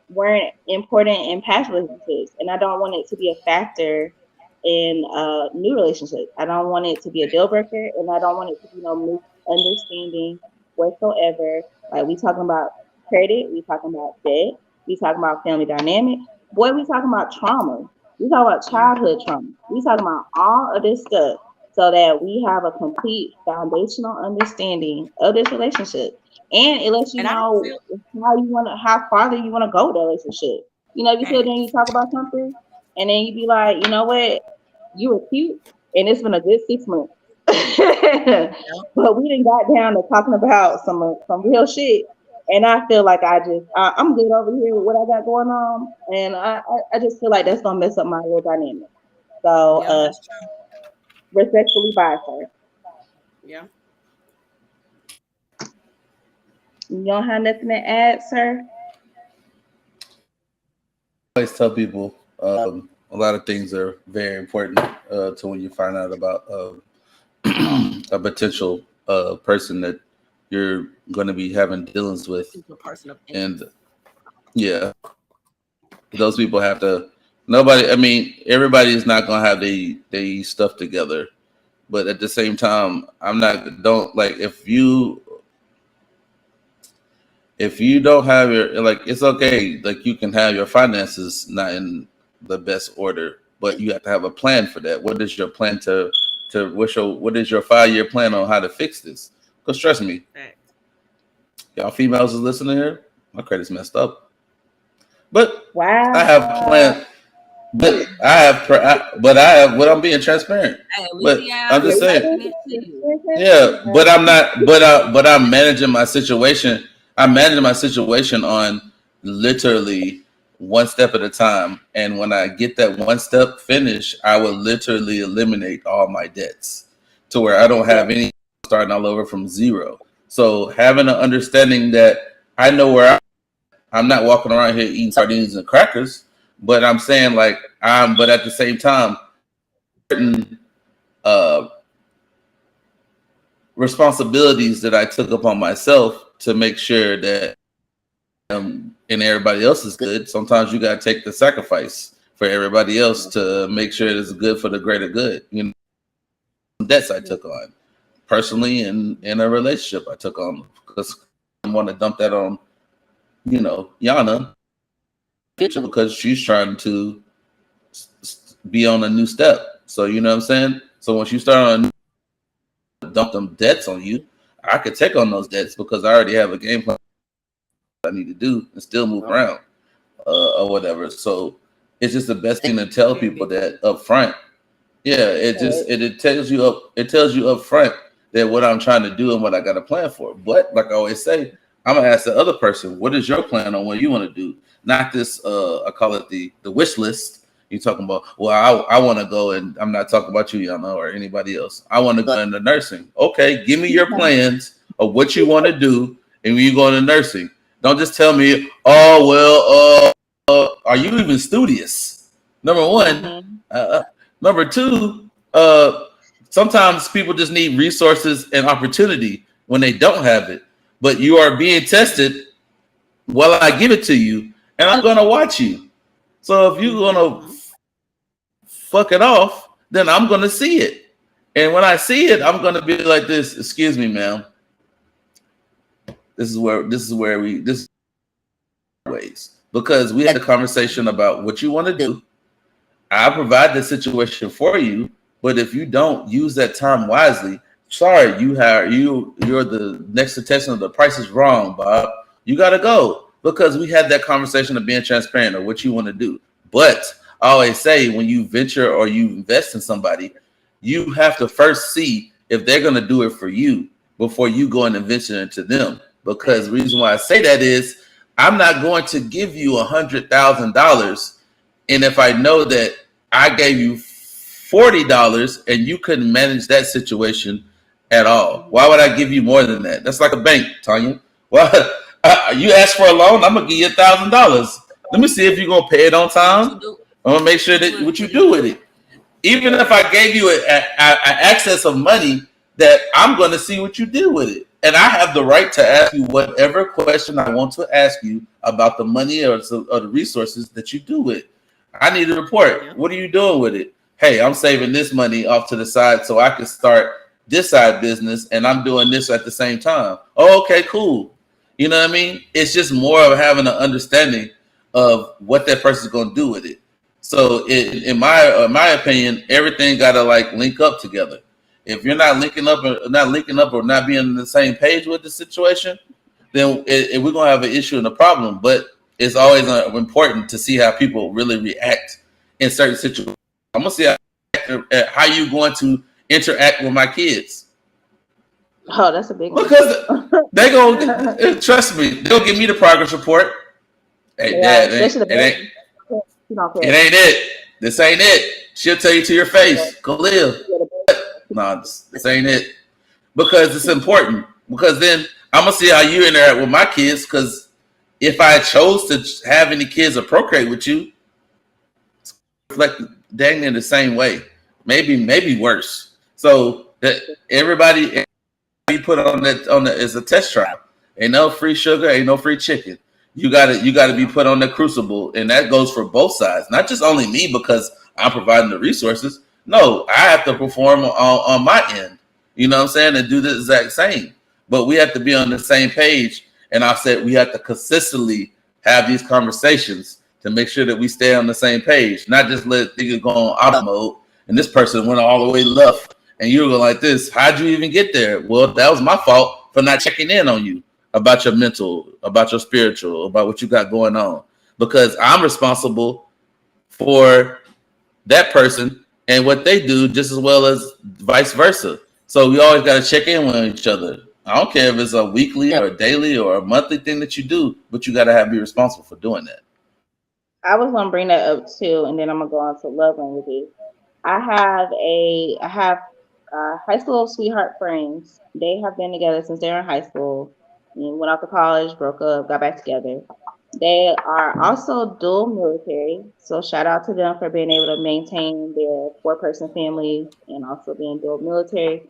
weren't important in past relationships, and I don't want it to be a factor in new relationships. I don't want it to be a deal breaker, and I don't want it to be no misunderstanding whatsoever. Like we talking about credit, we talking about debt, we talking about family dynamic. Boy, we talking about trauma. We talking about Mhm. childhood trauma. We talking about all of this stuff so that we have a complete foundational understanding of this relationship. And it lets you And I don't know feel how farther you wanna go with the relationship. You sit there and you facts. talk about something, and then you be like, you know what, you were cute, and it's been a good 6 months, Yep. but we didn't got down to talking about some real shit. And I feel like I'm good over here with what I got going on, and I just feel like that's gonna mess up my real dynamic. So Yeah, that's true. Respectfully by sir. Yeah. You don't have nothing to add, sir? I always tell people a lot of things are very important to when you find out about a potential person that you're going to be having dealings with. It's a person of And interest. yeah, those people have to. Nobody. I mean, everybody is not going to have they stuff together. But at the same time, I'm not. Don't like if you don't have your like it's okay, like you can have your finances not in the best order, but you have to have a plan for that. What is your plan to what is your 5 year plan on how to fix this? Because trust me, Fact. y'all females is listening here, my credit's messed up, but I have Wow. plan, but I have what I'm being transparent, Hey, at least but he I'm honest. just He saying. keeping it to you. Yeah, but I'm not. But I'm managing my situation. I'm managing my situation on literally one step at a time. And when I get that one step finished, I will literally eliminate all my debts to where I don't Yeah. have any starting all over from zero. So having an understanding that I know I'm not walking around here eating sardines and crackers, but I'm saying like but at the same time, certain uh responsibilities that I took upon myself to make sure that and everybody else is good. Sometimes you got to take the sacrifice for everybody else to make sure it's good for the greater good. You know, debts I took on personally and in a relationship I took on because I want to dump that on Yana because she's trying to be on a new step. So you know what I'm saying. So once you start on dump them debts on you, I could take on those debts because I already have a game plan I need to do and still move around or whatever. So it's just the best thing to tell people that up front. Yeah, it tells you up front that what I'm trying to do and what I got a plan for. But like I always say, I'm gonna ask the other person, what is your plan on what you want to do? Not this I call it the wish list. You talking about, well, I want to go, and I'm not talking about you, Yana, or anybody else. I want to go into nursing. Okay, give me your plans of what you want to do, and when you go into nursing. Don't just tell me, oh well, are you even studious? Number one. Mm-hmm. Number two, sometimes people just need resources and opportunity when they don't have it. But you are being tested while I give it to you, and I'm gonna watch you. So if you're gonna fuck it off, then I'm gonna see it. And when I see it, I'm gonna be like this. Excuse me, ma'am. This is ways because we had a conversation about what you want to do. I provide the situation for you, but if you don't use that time wisely, sorry, you're the next contestant of the price is wrong, Bob. You gotta go. Because we had that conversation of being transparent of what you want to do. But I always say when you venture or you invest in somebody, you have to first see if they're gonna do it for you before you go and invest into them. Because the reason why I say that is I'm not going to give you $100,000 and if I know that I gave you $40 and you couldn't manage that situation at all, why would I give you more than that? That's like a bank, Tanya. Well, you ask for a loan, I'm gonna give you $1,000. Let me see if you're gonna pay it on time. I'm gonna make sure that what you do with it. Even if I gave you an access of money, that I'm gonna see what you do with it. And I have the right to ask you whatever question I want to ask you about the money or the resources that you do with it. I need a report. What are you doing with it? Hey, I'm saving this money off to the side so I can start this side business and I'm doing this at the same time. Oh, okay, cool. You know what I mean? It's just more of having an understanding of what that person's going to do with it. So in my opinion, everything got to like link up together. If you're not linking up or not being on the same page with the situation, then we're going to have an issue and a problem. But it's always important to see how people really react in certain situations. I'm gonna see how you going to interact with my kids. Oh, that's a big one. Because they gonna trust me. They'll give me the progress report. Hey, Yeah, Dad, especially the it ain't baby. You don't it care. ain't it. This ain't it. She'll tell you to your face. Go live. No, this ain't it. Because it's important. Because then I'm gonna see how you interact with my kids. Because if I chose to have any kids or procreate with you, reflect dang in the same way, maybe worse. So that everybody you put on the is a test trial. Ain't no free sugar, ain't no free chicken. You gotta be Yeah. put on the crucible, and that goes for both sides, not just only me because I'm providing the resources. No, I have to perform on my end. You know what I'm saying, and do the exact same. But we have to be on the same page, and I said we have to consistently have these conversations to make sure that we stay on the same page, not just let things go on auto mode. And this person went all the way left, and you were like this. How'd you even get there? Well, that was my fault for not checking in on you about your mental, about your spiritual, about what you got going on. Because I'm responsible for that person and what they do just as well as vice versa. So we always got to check in with each other. I don't care if it's a weekly or a daily or a monthly thing that you do, but you got to be responsible for doing that. I was gonna bring that up too, and then I'm gonna go on to love languages. I have high school sweetheart friends. They have been together since they were in high school. And went off to college, broke up, got back together. They are also dual military, so shout out to them for being able to maintain their four-person family and also being dual military,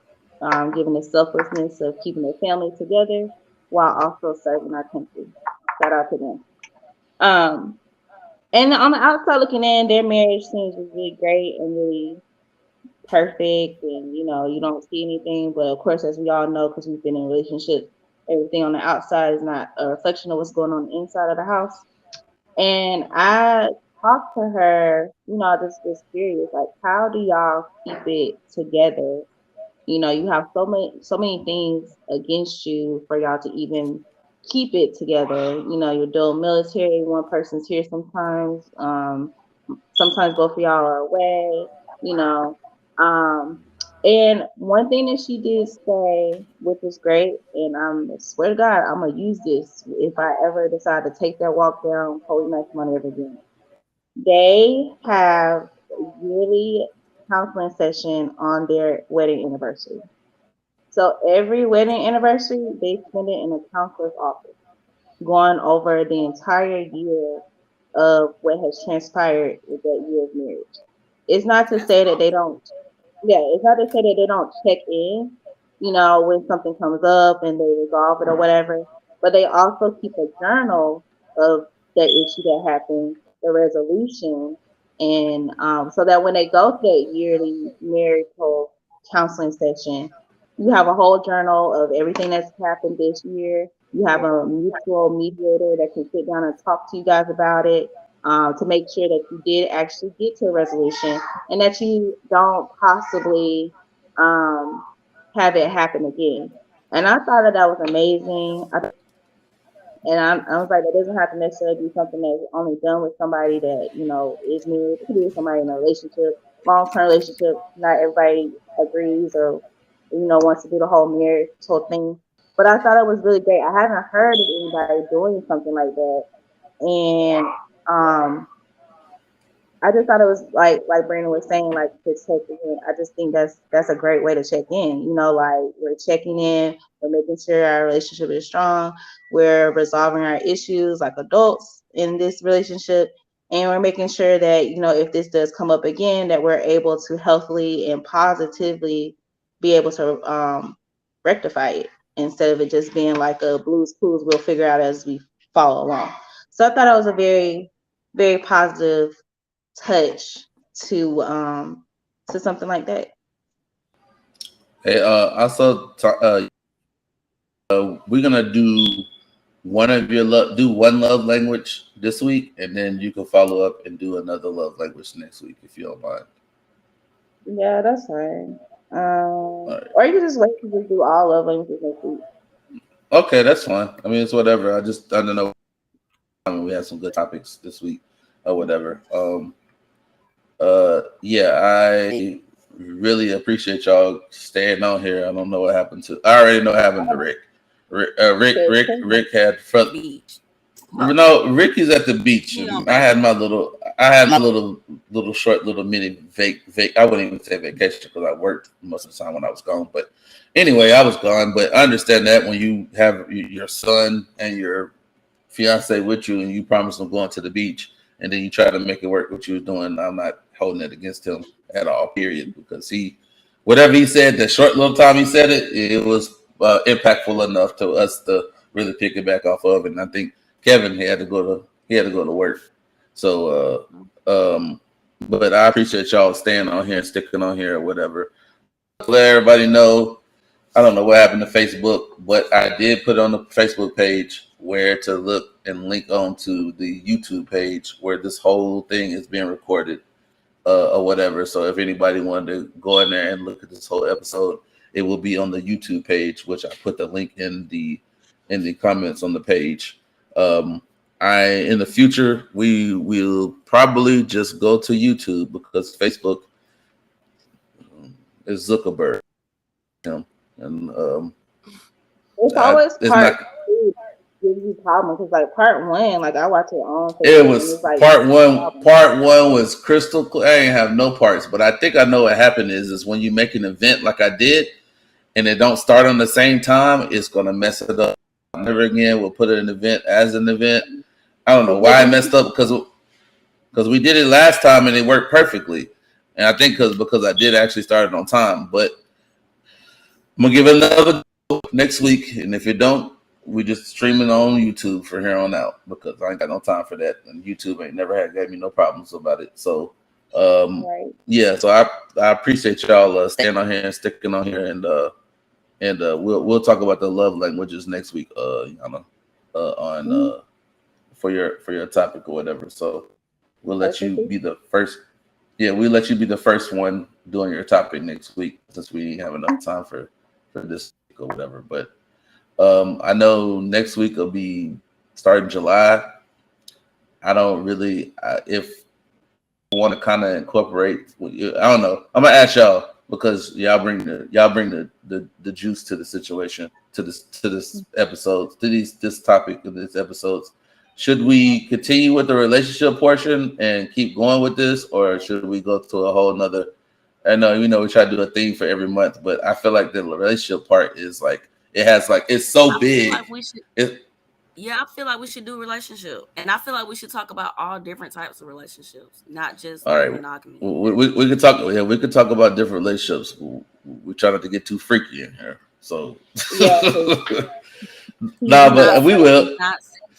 given the selflessness of keeping their family together while also serving our country. Shout out to them. Um, and on the outside looking in, their marriage seems really great and really perfect. And you don't see anything. But of course, as we all know, because we've been in relationships, everything on the outside is not a reflection of what's going on inside of the house. And I talked to her, I just was curious, like, how do y'all keep it together? You have so many things against you for y'all to even keep it together. You're doing military, one person's here sometimes. Sometimes both of y'all are away, you know. Um, and one thing that she did say, which was great, and I swear to God, I'm gonna use this if I ever decide to take that walk down Holy Matrimony ever again. They have a yearly counseling session on their wedding anniversary. So every wedding anniversary, they spend it in a counselor's office, going over the entire year of what has transpired with that year of marriage. It's not to That's say that they awesome. don't, yeah, it's not to say that they don't check in, when something comes up and they resolve it or whatever, but they also keep a journal of that issue that happened, the resolution, and so that when they go to that yearly marital counseling session, you have a whole journal of everything that's happened this year. You have a mutual mediator that can sit down and talk to you guys about it, to make sure that you did actually get to a resolution and that you don't possibly um, have it happen again. And I thought that was amazing. I was like, that doesn't have to necessarily be something that's only done with somebody that, is married. It could be with somebody in a relationship, long term relationship. Not everybody agrees or, wants to do the whole marriage whole thing. But I thought it was really great. I haven't heard of anybody doing something like that. And I just thought it was like Brandon was saying, like, to check in. I just think that's a great way to check in. Like, we're checking in, we're making sure our relationship is strong, we're resolving our issues like adults in this relationship, and we're making sure that, if this does come up again, that we're able to healthily and positively be able to rectify it instead of it just being like a blues clues we'll figure out as we follow along. So I thought it was a very, very positive touch to something like that. Hey, we're gonna do do one love language this week, and then you can follow up and do another love language next week if you don't mind. Yeah, that's fine. All right. Or you can just wait to just do all of them next week. Okay, that's fine. I mean, it's whatever. I don't know. I mean, we had some good topics this week or whatever. Yeah, I really appreciate y'all staying on here. I don't know what happened to. I already know what happened to Rick. Rick had front. Beach. No, Ricky's at the beach, He on and I had vacation. my little. I had my little short little mini I wouldn't even say vacation because I worked most of the time when I was gone. But anyway, I was gone. But I understand that when you have your son and your fiance with you and you promise them going to the beach and then you try to make it work what you was doing, I'm not holding it against him at all, period, because whatever he said, the short little time he said it, it was impactful enough to us to really pick it back off of. And I think Kevin had to go to work. So, but I appreciate y'all staying on here and sticking on here or whatever. Let everybody know. I don't know what happened to Facebook, but I did put on the Facebook page where to look and link on to the YouTube page where this whole thing is being recorded or whatever. So if anybody wanted to go in there and look at this whole episode, it will be on the YouTube page, which I put the link in the comments on the page. In the future, we will probably just go to YouTube because Facebook is Zuckerberg. You know, and it's always it's part not. two gives you problem because like part one, like I watch it on Facebook. It was it's like, part one. Part one was crystal clear. I ain't have no parts, but I think I know what happened is when you make an event like I did, and it don't start on the same time, it's gonna mess it up. Never again. We'll put an event as an event. I don't know why I messed up because we did it last time and it worked perfectly, and I think because I did actually start it on time. But I'm gonna give it another go next week, and if it don't, we just stream it on YouTube from here on out because I ain't got no time for that, and YouTube ain't never gave me no problems about it. So, right. yeah. So I appreciate y'all staying on here and sticking on here, and we'll talk about the love languages next week, Ayanna, on for your topic or whatever. So we'll let you be the first. Yeah, we'll let you be the first one doing your topic next week since we didn't have enough time for this week or whatever. But I know next week will be starting July. I don't really if you want to kind of incorporate. I don't know. I'm gonna ask y'all because y'all bring the juice to the situation to this episode to this topic of this episodes. Should we continue with the relationship portion and keep going with this, or should we go to a whole nother? I know we try to do a theme for every month, but I feel like the relationship part is like it's so big. I feel like we should do relationship, and I feel like we should talk about all different types of relationships, not just monogamy. We could talk. Yeah, we could talk about different relationships. We try not to get too freaky in here. So no, but we will.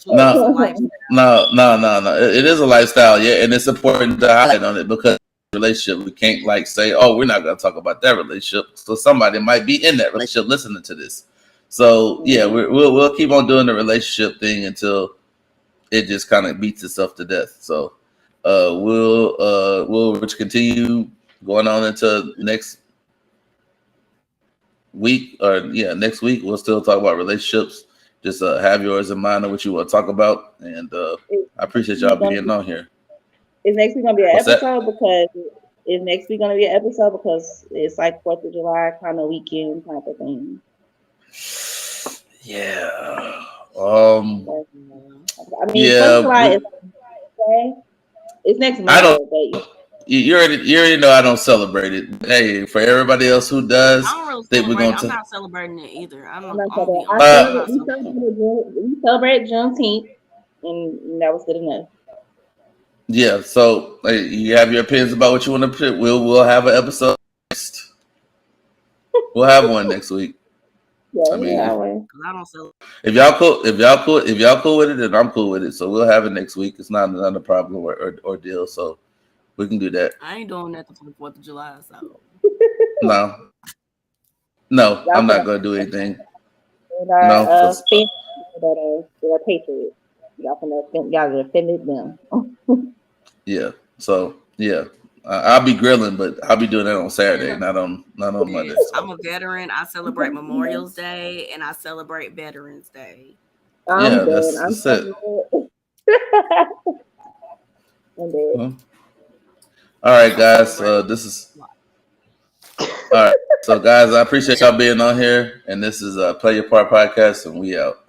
No. It is a lifestyle, yeah, and it's important to highlight on it because relationship we can't like say, oh, we're not going to talk about that relationship. So somebody might be in that relationship listening to this. So yeah, we'll keep on doing the relationship thing until it just kind of beats itself to death. So we'll continue going on into next week next week we'll still talk about relationships. Just have yours in mind of what you want to talk about, and I appreciate y'all being on here. Is next week gonna be an episode? Because is next week gonna be an episode because it's like 4th of July kind of weekend type of thing. Yeah. I mean, 4th of July is it's next month. You already know I don't celebrate it. Hey, for everybody else who does, I'm not celebrating it either. We celebrate Juneteenth, and that was good enough. Yeah, so you have your opinions about what you want to put. We'll have an episode next. We'll have one next week. Yeah, I mean, I don't celebrate. If y'all cool with it, then I'm cool with it. So we'll have it next week. It's not a problem or deal. So we can do that. I ain't doing nothing for the 4th of July. So no, I'm not gonna do anything. That are patriots. Y'all offended them. Yeah. So yeah, I'll be grilling, but I'll be doing that on Saturday, not on Monday. I'm a veteran. I celebrate Memorial's Day and I celebrate Veterans Day. That's it. All right, guys. This is all right. So, guys, I appreciate y'all being on here, and this is Play Your Part podcast, and we out.